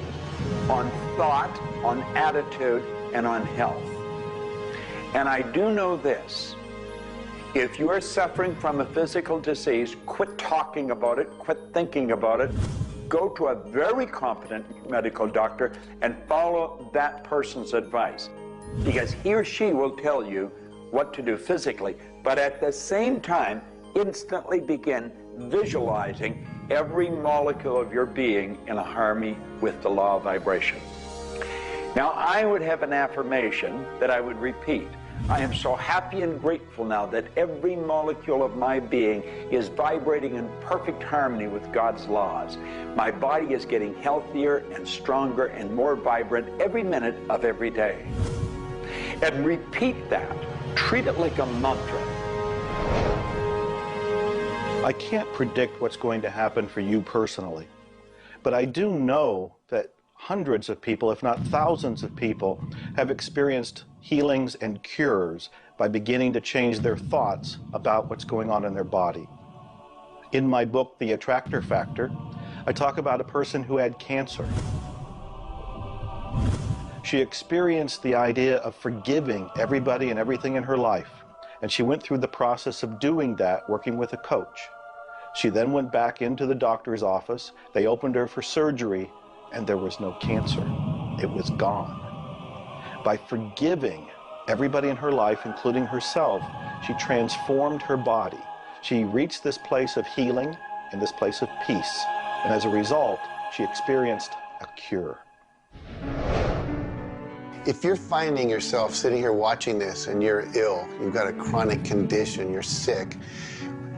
S4: on thought, on attitude, and on health. And I do know this. If you are suffering from a physical disease, quit talking about it, quit thinking about it. Go to a very competent medical doctor and follow that person's advice, because he or she will tell you what to do physically, but at the same time, instantly begin visualizing every molecule of your being in harmony with the law of vibration. Now, I would have an affirmation that I would repeat. I am so happy and grateful now that every molecule of my being is vibrating in perfect harmony with God's laws. My body is getting healthier and stronger and more vibrant every minute of every day. And repeat that. Treat it like a mantra.
S5: I can't predict what's going to happen for you personally, but I do know that hundreds of people, if not thousands of people, have experienced healings and cures by beginning to change their thoughts about what's going on in their body. In my book, The Attractor Factor, I talk about a person who had cancer. She experienced the idea of forgiving everybody and everything in her life, and she went through the process of doing that, working with a coach. She then went back into the doctor's office. They opened her for surgery, and there was no cancer. It was gone. By forgiving everybody in her life, including herself, she transformed her body. She reached this place of healing and this place of peace. And as a result, she experienced a cure.
S7: If you're finding yourself sitting here watching this and you're ill, you've got a chronic condition, you're sick,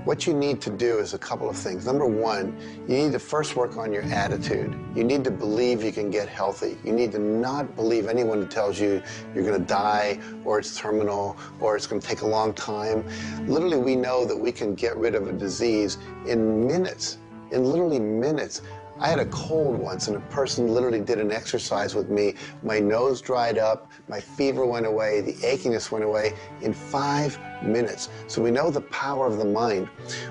S7: what you need to do is a couple of things. Number one, you need to first work on your attitude. You need to believe you can get healthy. You need to not believe anyone who tells you you're going to die, or it's terminal, or it's going to take a long time. Literally, we know that we can get rid of a disease in minutes, in literally minutes. I had a cold once, and a person literally did an exercise with me. My nose dried up, my fever went away, the achiness went away in 5 minutes. So we know the power of the mind.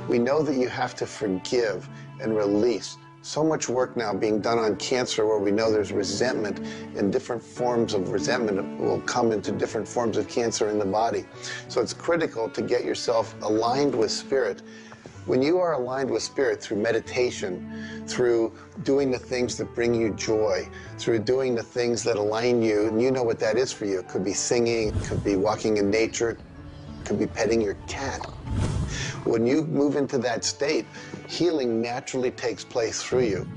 S7: We know that you have to forgive and release. So much work now being done on cancer, where we know there's resentment, and different forms of resentment will come into different forms of cancer in the body. So it's critical to get yourself aligned with spirit. When you are aligned with spirit through meditation, through doing the things that bring you joy, through doing the things that align you, and you know what that is for you. It could be singing, it could be walking in nature, it could be petting your cat. When you move into that state, healing naturally takes place through you.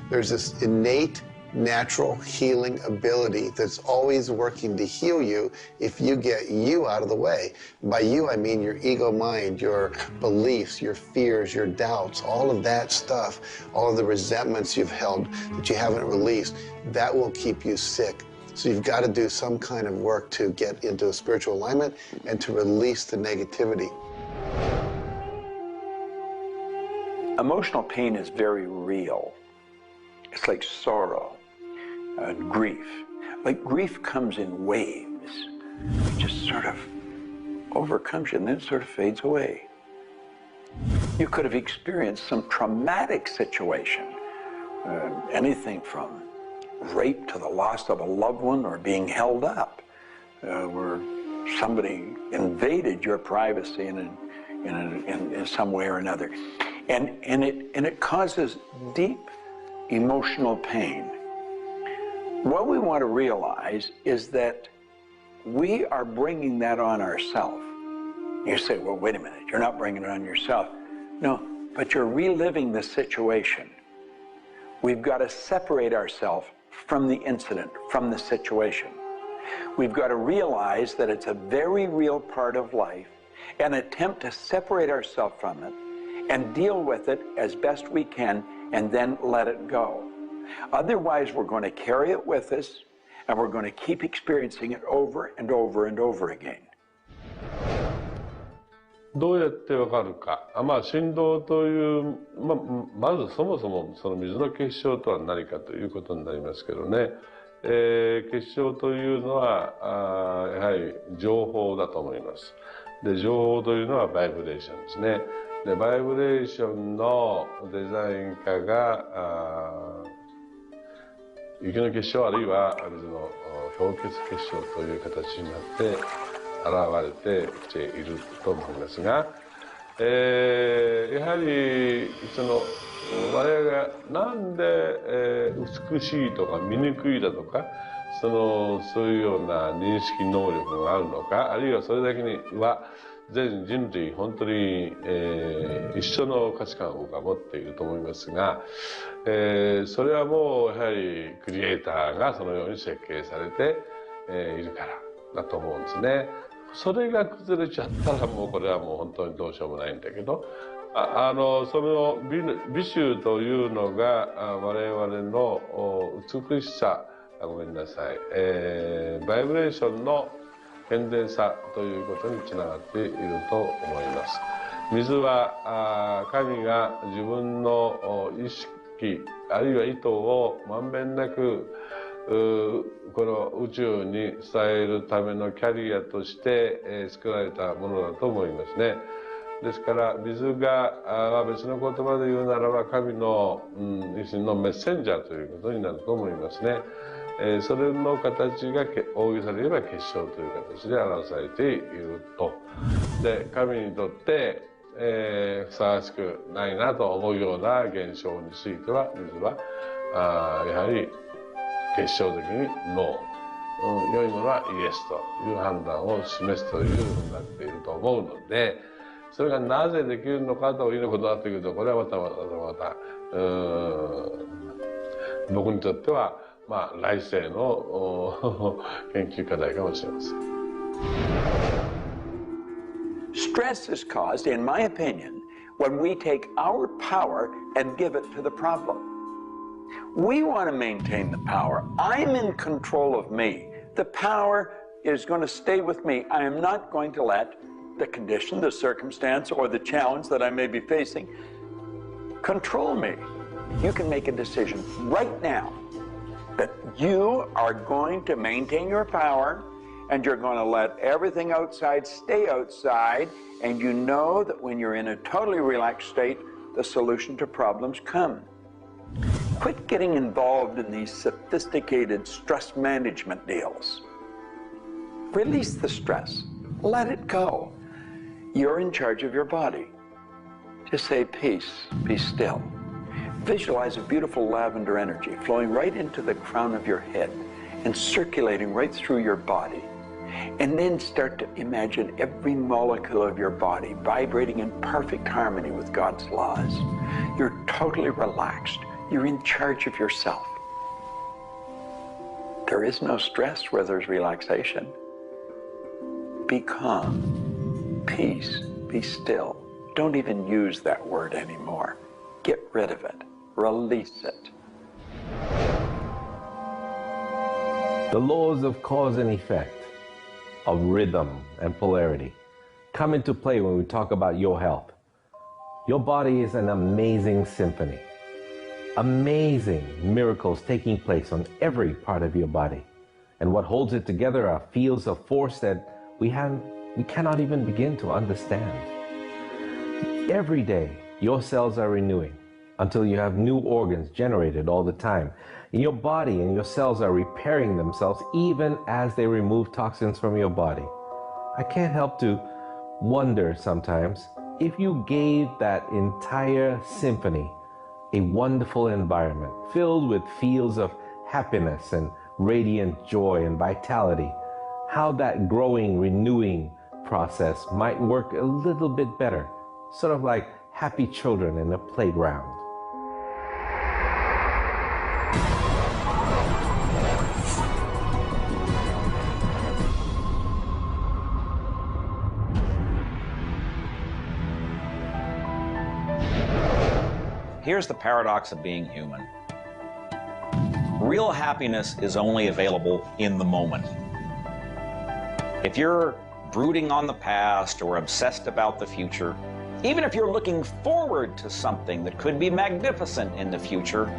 S7: There's this innate, natural healing ability that's always working to heal you if you get you out of the way. By you, I mean your ego mind, your beliefs, your fears, your doubts, all of that stuff, all of the resentments you've held that you haven't released, that will keep you sick. So you've got to do some kind of work to get into a spiritual alignment and to release the negativity.
S4: Emotional pain is very real. It's like sorrow. Grief. Like grief comes in waves. It just sort of overcomes you and then sort of fades away. You could have experienced some traumatic situation, anything from rape to the loss of a loved one, or being held up, where somebody invaded your privacy in some way or another. And it causes deep emotional pain. What we want to realize is that we are bringing that on ourselves. You say, well, wait a minute, you're not bringing it on yourself. No, but you're reliving the situation. We've got to separate ourselves from the incident, from the situation. We've got to realize that it's a very real part of life, and attempt to separate ourselves from it and deal with it as best we can, and then let it go. Otherwise, we're going to carry it with us, and we're going to keep experiencing it over and over and over again.
S17: どうやってわかるか。振動という、まずそもそもその水の結晶とは何かということになりますけどね。結晶というのはやはり情報だと思います。で、情報というのはバイブレーションですね。で、バイブレーションのデザイン家が雪の結晶あるいは水の氷結結晶という形になって現れてきていると思いますが、やはり我々がなんで美しいとか醜いだとかそういうような認識能力があるのか、あるいはそれだけには全人類本当に、一緒の価値観を僕は持っていると思いますが、それはもうやはりクリエイターがそのように設計されて、いるからだと思うんですね。それが崩れちゃったらもうこれはもう本当にどうしようもないんだけど、その美醜というのが我々の美しさ、ごめんなさい、バイブレーションの健全さということにつながっていると思います。水は神が自分の意機あるいは意図をまんべんなくこの宇宙に伝えるためのキャリアとして、作られたものだと思いますね。ですから水が別の言葉で言うならば神の、一種のメッセンジャーということになると思いますね。それの形が大げさで言えば結晶という形で表されていると。で神にとってふさわしくないなと思うような現象については水はやはり結晶的にノー、良いものはイエスという判断を示すというふうになっていると思うので、それがなぜできるのかということになってくると、これはまた僕にとっては来世の研究課題かもしれません。
S4: Stress is caused, in my opinion, when we take our power and give it to the problem. We want to maintain the power. I'm in control of me. The power is going to stay with me. I am not going to let the condition, the circumstance, or the challenge that I may be facing control me. You can make a decision right now that you are going to maintain your power and you're going to let everything outside stay outside, and you know that when you're in a totally relaxed state, the solution to problems come. Quit getting involved in these sophisticated stress management deals. Release the stress. Let it go. You're in charge of your body. Just say, peace, be still. Visualize a beautiful lavender energy flowing right into the crown of your head and circulating right through your body. And then start to imagine every molecule of your body vibrating in perfect harmony with God's laws. You're totally relaxed. You're in charge of yourself. There is no stress where there's relaxation. Be calm, peace, be still. Don't even use that word anymore. Get rid of it. Release it.
S12: The laws of cause and effect, of rhythm and polarity, come into play when we talk about your health. Your body is an amazing symphony. Amazing miracles taking place on every part of your body. And what holds it together are fields of force that we cannot even begin to understand. Every day, your cells are renewing until you have new organs generated all the time. And your body and your cells are repairing themselves even as they remove toxins from your body. I can't help to wonder sometimes if you gave that entire symphony a wonderful environment filled with fields of happiness and radiant joy and vitality, how that growing, renewing process might work a little bit better, sort of like happy children in a playground.
S9: Here's the paradox of being human. Real happiness is only available in the moment. If you're brooding on the past or obsessed about the future, even if you're looking forward to something that could be magnificent in the future,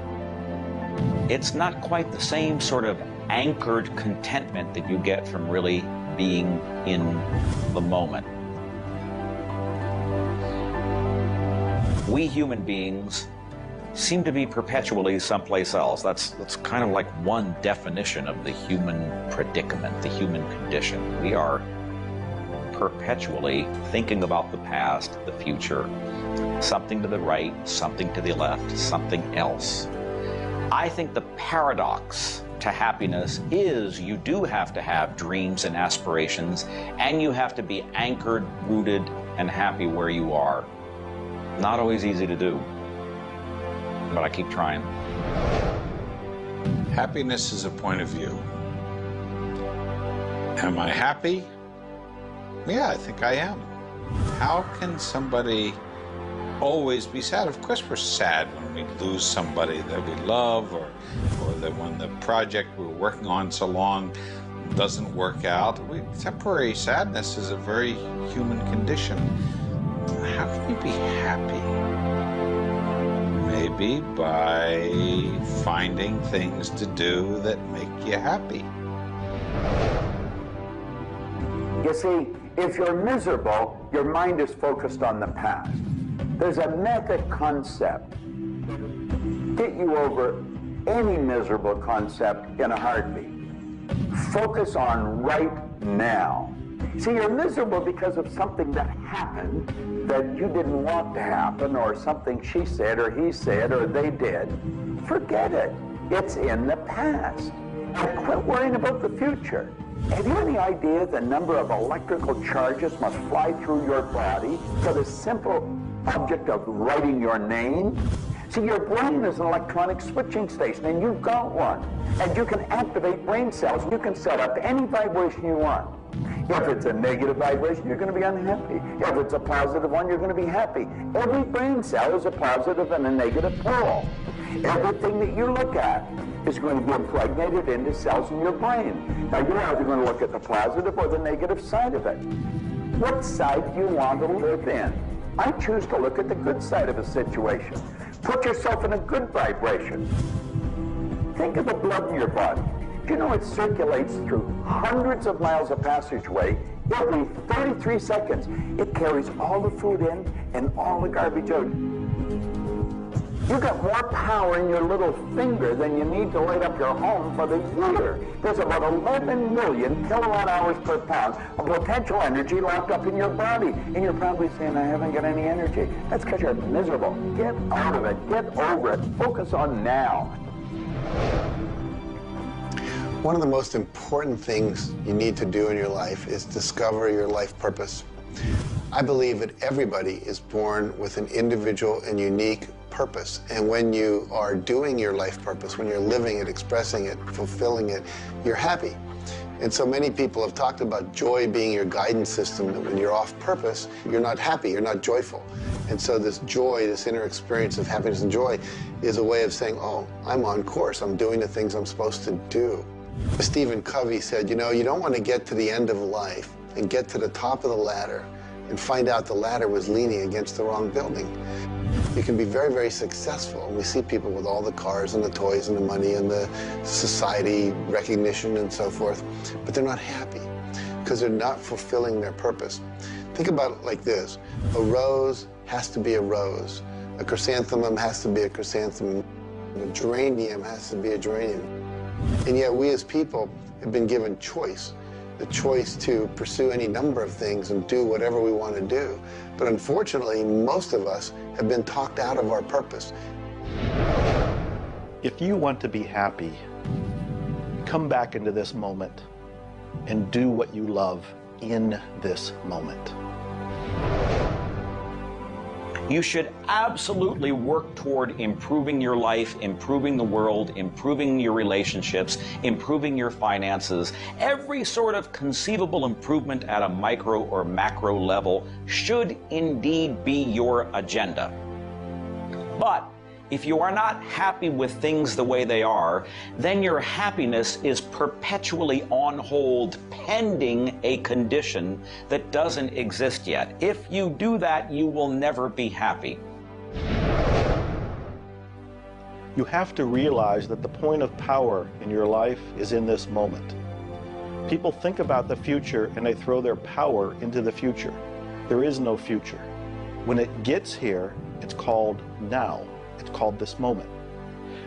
S9: it's not quite the same sort of anchored contentment that you get from really being in the moment. We human beings seem to be perpetually someplace else. That's kind of like one definition of the human predicament, the human condition. We are perpetually thinking about the past, the future, something to the right, something to the left, something else. I think the paradox to happiness is you do have to have dreams and aspirations, and you have to be anchored, rooted, and happy where you are. Not always easy to do, but I keep trying.
S15: Happiness is a point of view. Am I happy? Yeah, I think I am. How can somebody always be sad? Of course we're sad when we lose somebody that we love, or that when the project we're working on so long doesn't work out. Temporary sadness is a very human condition. How can you be happy? Maybe by finding things to do that make you happy.
S4: You see, if you're miserable, your mind is focused on the past. There's a method concept. Get you over any miserable concept in a heartbeat. Focus on right now. See, you're miserable because of something that happened that you didn't want to happen, or something she said, or he said, or they did. Forget it. It's in the past. And quit worrying about the future. Have you any idea the number of electrical charges must fly through your body for the simple object of writing your name? See, your brain is an electronic switching station, and you've got one. And you can activate brain cells. You can set up any vibration you want. If it's a negative vibration, you're going to be unhappy. If it's a positive one, you're going to be happy. Every brain cell is a positive and a negative pole. Everything that you look at is going to be impregnated into cells in your brain. Now, you're either going to look at the positive or the negative side of it. What side do you want to live in? I choose to look at the good side of a situation. Put yourself in a good vibration. Think of the blood in your body. Do you know it circulates through hundreds of miles of passageway every 33 seconds? It carries all the food in and all the garbage out. You got more power in your little finger than you need to light up your home for the year. There's about 11 million kilowatt hours per pound of potential energy locked up in your body. And you're probably saying, I haven't got any energy. That's because you're miserable. Get out of it. Get over it. Focus on now.
S7: One of the most important things you need to do in your life is discover your life purpose. I believe that everybody is born with an individual and unique purpose. And when you are doing your life purpose, when you're living it, expressing it, fulfilling it, you're happy. And so many people have talked about joy being your guidance system, that when you're off purpose, you're not happy, you're not joyful. And so this joy, this inner experience of happiness and joy is a way of saying, oh, I'm on course, I'm doing the things I'm supposed to do. Stephen Covey said, you know, you don't want to get to the end of life and get to the top of the ladder and find out the ladder was leaning against the wrong building. You can be very, very successful. And we see people with all the cars and the toys and the money and the society recognition and so forth, but they're not happy because they're not fulfilling their purpose. Think about it like this. A rose has to be a rose. A chrysanthemum has to be a chrysanthemum. A geranium has to be a geranium. And yet we as people have been given choice. The choice to pursue any number of things and do whatever we want to do. But unfortunately, most of us have been talked out of our purpose.
S5: If you want to be happy, come back into this moment and do what you love in this moment.
S9: You should absolutely work toward improving your life, improving the world, improving your relationships, improving your finances. Every sort of conceivable improvement at a micro or macro level should indeed be your agenda. But if you are not happy with things the way they are, then your happiness is perpetually on hold pending a condition that doesn't exist yet. If you do that, you will never be happy.
S5: You have to realize that the point of power in your life is in this moment. People think about the future and they throw their power into the future. There is no future. When it gets here, it's called now. It's called this moment.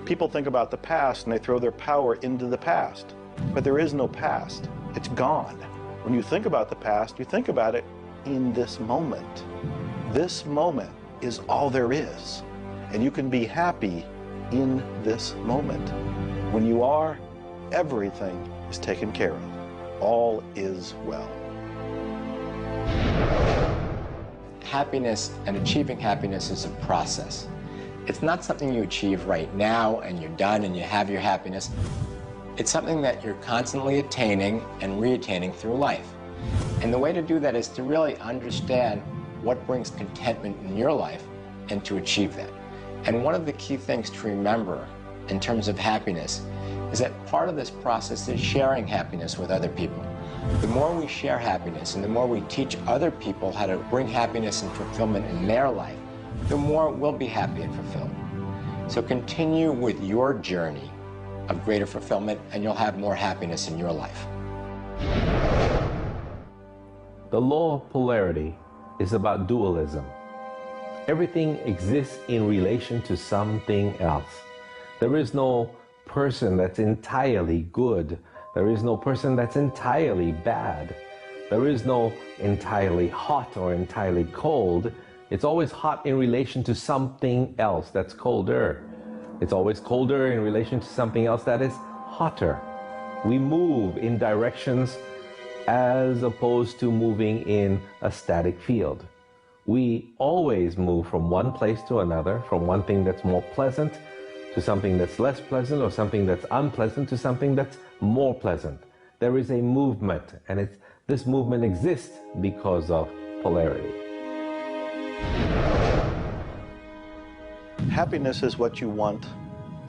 S5: People think about the past and they throw their power into the past. But there is no past. It's gone. When you think about the past, you think about it in this moment. This moment is all there is. And you can be happy in this moment. When you are, everything is taken care of. All is well.
S13: Happiness and achieving happiness is a process. It's not something you achieve right now and you're done and you have your happiness. It's something that you're constantly attaining and reattaining through life. And the way to do that is to really understand what brings contentment in your life and to achieve that. And one of the key things to remember in terms of happiness is that part of this process is sharing happiness with other people. The more we share happiness and the more we teach other people how to bring happiness and fulfillment in their life, the more we'll be happy and fulfilled. So continue with your journey of greater fulfillment, and you'll have more happiness in your life.
S12: The law of polarity is about dualism. Everything exists in relation to something else. There is no person that's entirely good. There is no person that's entirely bad. There is no entirely hot or entirely cold. It's always hot in relation to something else that's colder. It's always colder in relation to something else that is hotter. We move in directions as opposed to moving in a static field. We always move from one place to another, from one thing that's more pleasant to something that's less pleasant, or something that's unpleasant to something that's more pleasant. There is a movement, and this movement exists because of polarity.
S5: Happiness is what you want,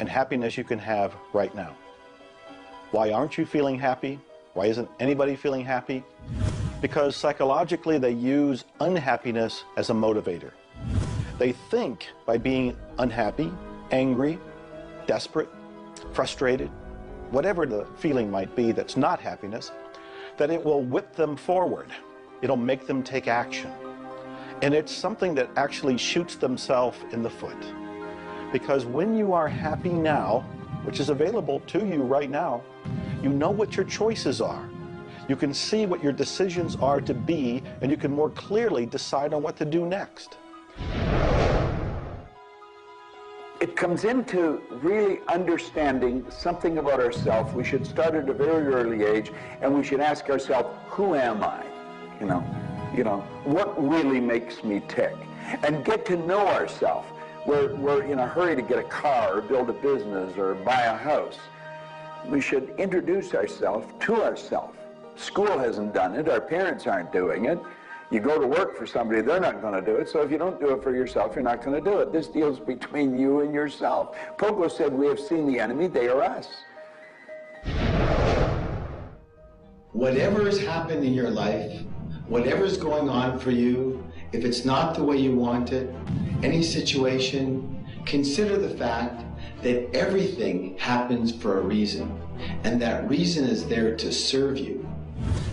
S5: and happiness you can have right now. Why aren't you feeling happy? Why isn't anybody feeling happy? Because psychologically they use unhappiness as a motivator. They think by being unhappy, angry, desperate, frustrated, whatever the feeling might be that's not happiness, that it will whip them forward. It'll make them take action. And it's something that actually shoots themselves in the foot. Because when you are happy now, which is available to you right now, you know what your choices are. You can see what your decisions are to be, and you can more clearly decide on what to do next.
S4: It comes into really understanding something about ourselves. We should start at a very early age, and we should ask ourselves, who am I? You know, what really makes me tick? And get to know ourselves. We're in a hurry to get a car or build a business or buy a house. We should introduce ourselves to ourselves. School hasn't done it. Our parents aren't doing it. You go to work for somebody, they're not going to do it. So if you don't do it for yourself, you're not going to do it. This deals between you and yourself. Pogo said, we have seen the enemy, they are us.
S8: Whatever has happened in your life, whatever's going on for you, if it's not the way you want it, any situation, consider the fact that everything happens for a reason, and that reason is there to serve you.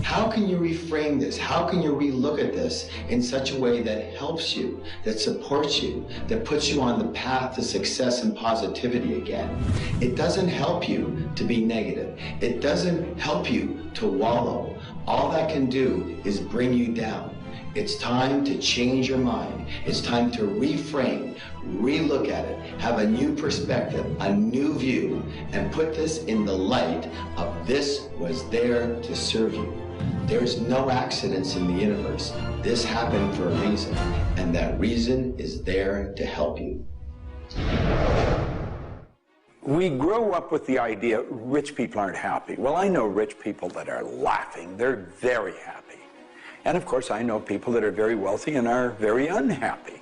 S8: How can you reframe this? How can you relook at this in such a way that helps you, that supports you, that puts you on the path to success and positivity again? It doesn't help you to be negative. It doesn't help you to wallow. All that can do is bring you down. It's time to change your mind. It's time to reframe, relook at it, have a new perspective, a new view, and put this in the light of this was there to serve you. There's no accidents in the universe. This happened for a reason, and that reason is there to help you.
S4: We grow up with the idea rich people aren't happy. Well, I know rich people that are laughing. They're very happy. And of course, I know people that are very wealthy and are very unhappy.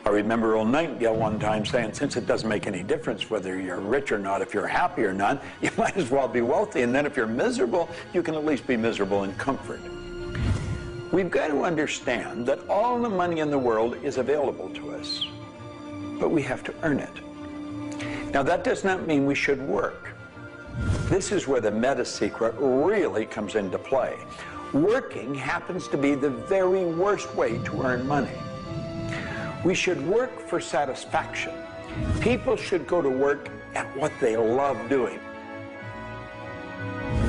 S4: I remember old Nightingale one time saying, since it doesn't make any difference whether you're rich or not, if you're happy or not, you might as well be wealthy. And then if you're miserable, you can at least be miserable in comfort. We've got to understand that all the money in the world is available to us, but we have to earn it. Now, that does not mean we should work. This is where the meta secret really comes into play. Working happens to be the very worst way to earn money. We should work for satisfaction. People should go to work at what they love doing.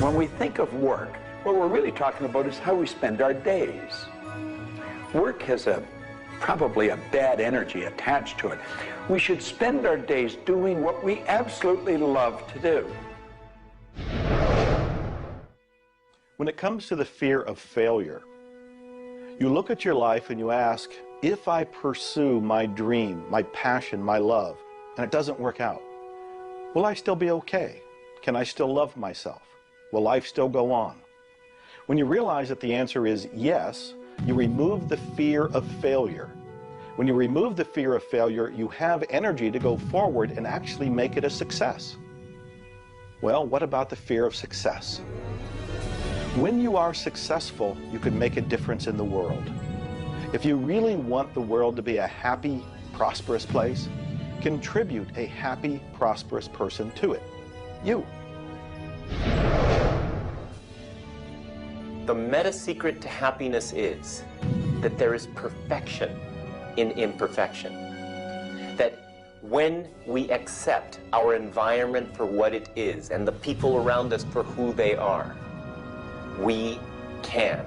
S4: When we think of work, what we're really talking about is how we spend our days. Work has probably a bad energy attached to it. We should spend our days doing what we absolutely love to do.
S5: When it comes to the fear of failure, you look at your life and you ask, if I pursue my dream, my passion, my love, and it doesn't work out, will I still be okay? Can I still love myself? Will life still go on? When you realize that the answer is yes, you remove the fear of failure. When you remove the fear of failure, you have energy to go forward and actually make it a success. Well, what about the fear of success? When you are successful, you can make a difference in the world. If you really want the world to be a happy, prosperous place, contribute a happy, prosperous person to it. You.
S14: The meta secret to happiness is that there is perfection in imperfection. That when we accept our environment for what it is and the people around us for who they are, we can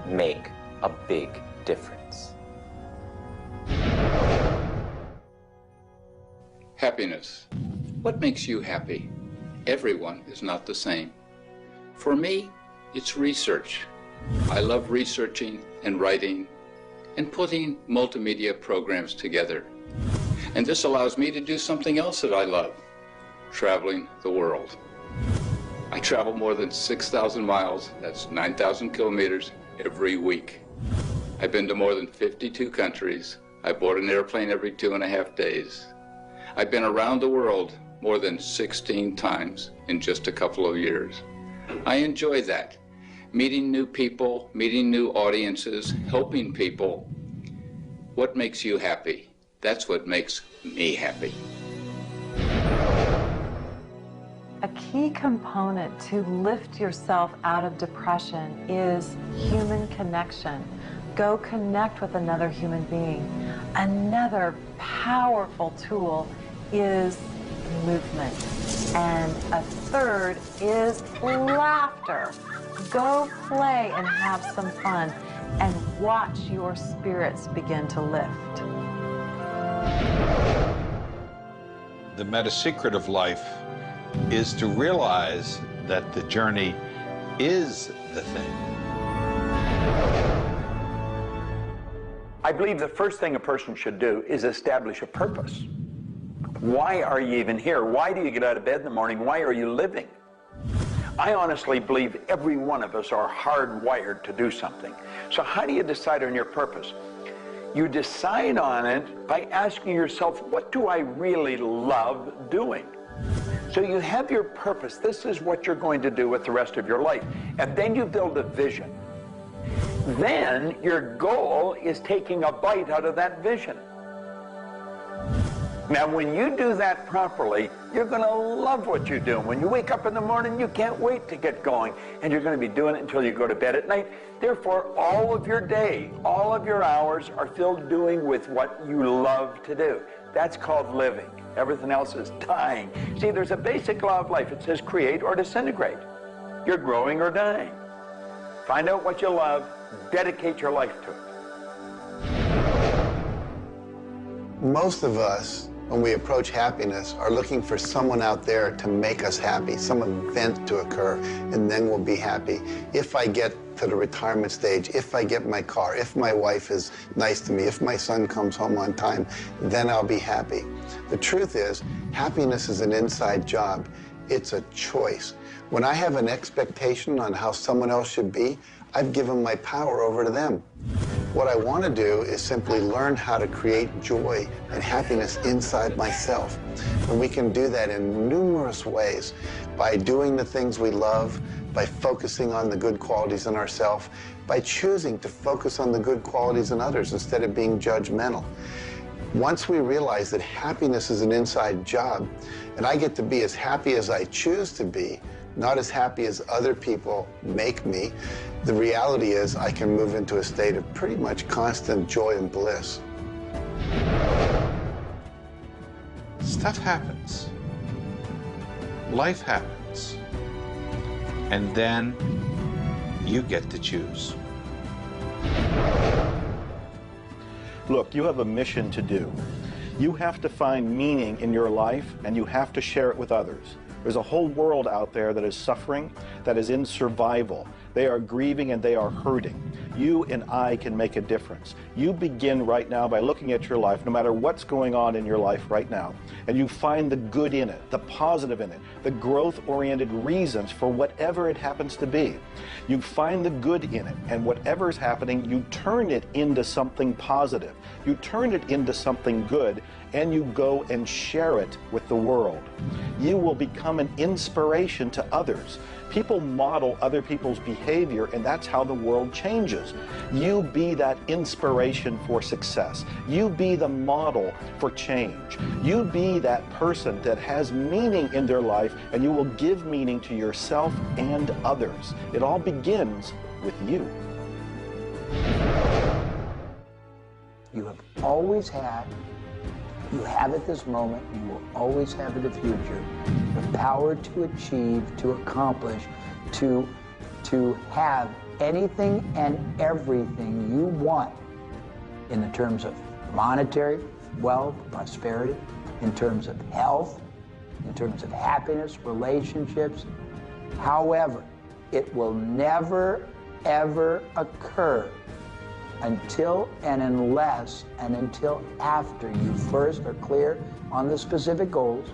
S14: make a big difference.
S18: Happiness. What makes you happy? Everyone is not the same. For me, it's research. I love researching and writing and putting multimedia programs together. And this allows me to do something else that I love, traveling the world. I travel more than 6,000 miles, that's 9,000 kilometers, every week. I've been to more than 52 countries. I board an airplane every 2.5 days. I've been around the world more than 16 times in just a couple of years. I enjoy that. Meeting new people, meeting new audiences, helping people. What makes you happy? That's what makes me happy.
S6: A key component to lift yourself out of depression is human connection. Go connect with another human being. Another powerful tool is movement. And a third is laughter. Go play and have some fun and watch your spirits begin to lift.
S15: The meta secret of life is to realize that the journey is the thing.
S4: I believe the first thing a person should do is establish a purpose. Why are you even here? Why do you get out of bed in the morning? Why are you living? I honestly believe every one of us are hardwired to do something. So how do you decide on your purpose? You decide on it by asking yourself, what do I really love doing? So you have your purpose. This is what you're going to do with the rest of your life. And then you build a vision. Then your goal is taking a bite out of that vision. Now, when you do that properly, you're going to love what you do. When you wake up in the morning, you can't wait to get going, and you're going to be doing it until you go to bed at night. Therefore, all of your day, all of your hours are filled doing with what you love to do. That's called living. Everything else is dying. See, there's a basic law of life. It says create or disintegrate. You're growing or dying. Find out what you love, dedicate your life to it.
S7: Most of us, when we approach happiness, are looking for someone out there to make us happy, some event to occur, and then we'll be happy. If I get to the retirement stage, if I get my car, if my wife is nice to me, if my son comes home on time, then I'll be happy. The truth is, happiness is an inside job. It's a choice. When I have an expectation on how someone else should be, I've given my power over to them. What I want to do is simply learn how to create joy and happiness inside myself. And we can do that in numerous ways, by doing the things we love, by focusing on the good qualities in ourselves, by choosing to focus on the good qualities in others instead of being judgmental. Once we realize that happiness is an inside job, and I get to be as happy as I choose to be, not as happy as other people make me, the reality is I can move into a state of pretty much constant joy and bliss.
S15: Stuff happens. Life happens. And then you get to choose.
S5: Look, you have a mission to do. You have to find meaning in your life, and you have to share it with others. There's a whole world out there that is suffering, that is in survival. They are grieving and they are hurting. You and I can make a difference. You begin right now by looking at your life, no matter what's going on in your life right now, and you find the good in it, the positive in it, the growth-oriented reasons for whatever it happens to be. You find the good in it, and whatever's happening, you turn it into something positive. You turn it into something good, and you go and share it with the world. You will become an inspiration to others. People model other people's behavior, and that's how the world changes. You be that inspiration for success. You be the model for change. You be that person that has meaning in their life, and you will give meaning to yourself and others. It all begins with you.
S10: You have always had, you have at this moment, you will always have in the future, the power to achieve, to accomplish, to have anything and everything you want in the terms of monetary, wealth, prosperity, in terms of health, in terms of happiness, relationships. However, it will never, ever occur until and unless and until after you first are clear on the specific goals.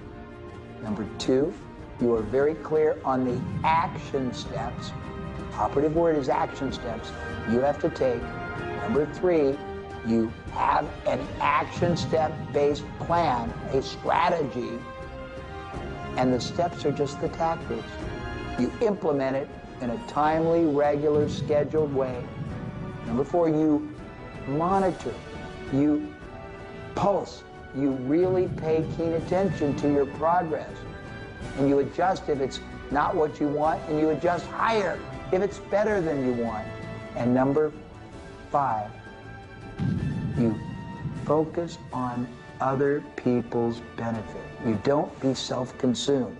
S10: Number two, you are very clear on the action steps. Operative word is action steps you have to take. Number three, you have an action step-based plan, a strategy, and the steps are just the tactics. You implement it in a timely, regular, scheduled way. Number four, you monitor, you pulse, you really pay keen attention to your progress, and you adjust if it's not what you want, and you adjust higher if it's better than you want. And number five, you focus on other people's benefit. You don't be self-consumed.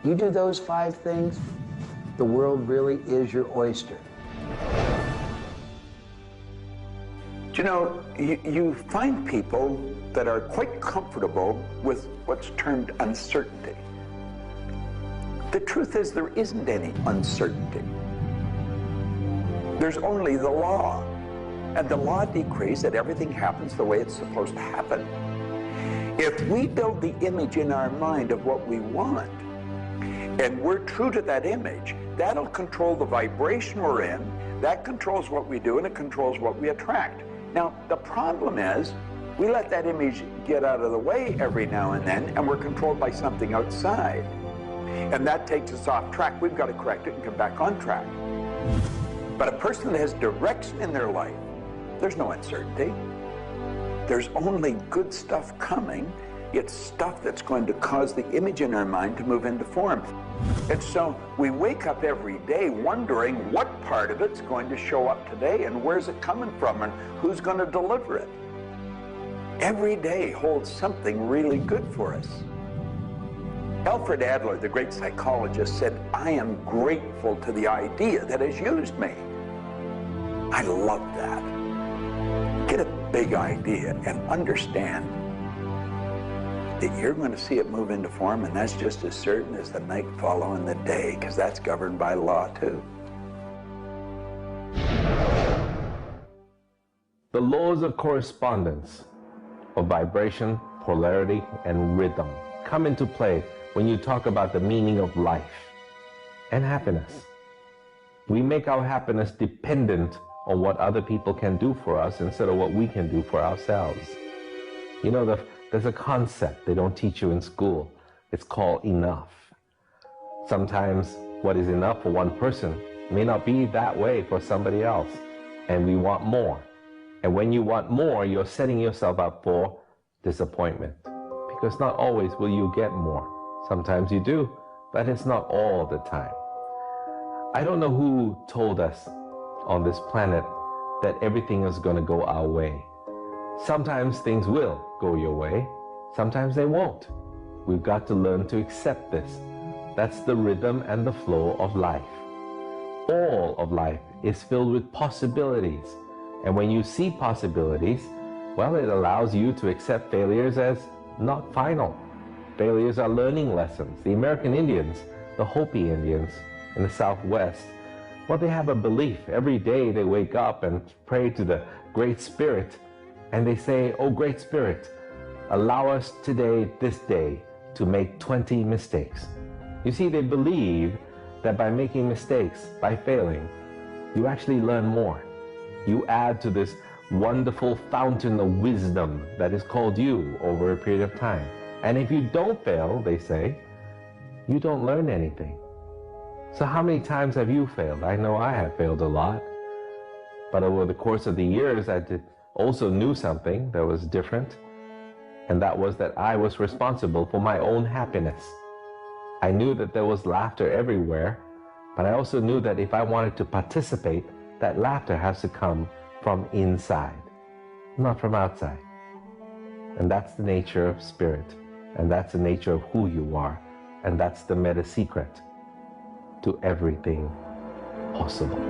S10: You do those five things, the world really is your oyster.
S4: Do you know, you find people that are quite comfortable with what's termed uncertainty. The truth is there isn't any uncertainty. There's only the law. And the law decrees that everything happens the way it's supposed to happen. If we build the image in our mind of what we want, and we're true to that image, that'll control the vibration we're in, that controls what we do, and it controls what we attract. Now, the problem is, we let that image get out of the way every now and then, and we're controlled by something outside. And that takes us off track. We've got to correct it and come back on track. But a person that has direction in their life, there's no uncertainty. There's only good stuff coming. It's stuff that's going to cause the image in our mind to move into form. And so we wake up every day wondering what part of it's going to show up today and where's it coming from and who's going to deliver it. Every day holds something really good for us. Alfred Adler, the great psychologist, said, "I am grateful to the idea that has used me." I love that. Get a big idea and understand that you're going to see it move into form, and that's just as certain as the night following the day, because that's governed by law too.
S12: The laws of correspondence, of vibration, polarity, and rhythm come into play when you talk about the meaning of life and happiness. We make our happiness dependent on what other people can do for us instead of what we can do for ourselves. You know, there's a concept they don't teach you in school. It's called enough. Sometimes what is enough for one person may not be that way for somebody else, and we want more. And when you want more, you're setting yourself up for disappointment, because not always will you get more. Sometimes you do, but it's not all the time. I don't know who told us on this planet that everything is going to go our way. Sometimes things will go your way, sometimes they won't. We've got to learn to accept this. That's the rhythm and the flow of life. All of life is filled with possibilities. And when you see possibilities, well, it allows you to accept failures as not final. Failures are learning lessons. The American Indians, the Hopi Indians in the Southwest, well, they have a belief. Every day they wake up and pray to the Great Spirit, and they say, "Oh, Great Spirit, allow us today, this day, to make 20 mistakes." You see, they believe that by making mistakes, by failing, you actually learn more. You add to this wonderful fountain of wisdom that is called you over a period of time. And if you don't fail, they say, you don't learn anything. So how many times have you failed? I know I have failed a lot. But over the course of the years, I also knew something that was different. And that was that I was responsible for my own happiness. I knew that there was laughter everywhere, but I also knew that if I wanted to participate, that laughter has to come from inside, not from outside. And that's the nature of spirit, and that's the nature of who you are, and that's the meta secret to everything possible.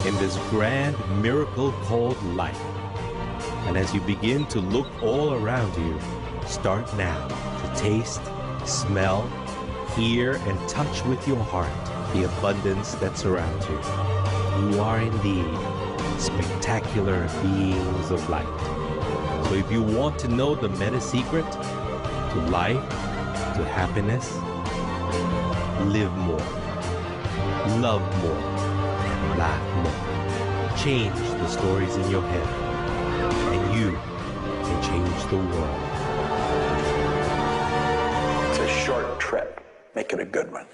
S1: In this grand miracle called life. And as you begin to look all around you, start now to taste, smell, hear, and touch with your heart the abundance that surrounds you. You are indeed spectacular beings of light. So if you want to know the meta secret to life, to happiness, live more, love more, laugh more. Change the stories in your head, and you can change the world.
S4: It's a short trip. Make it a good one.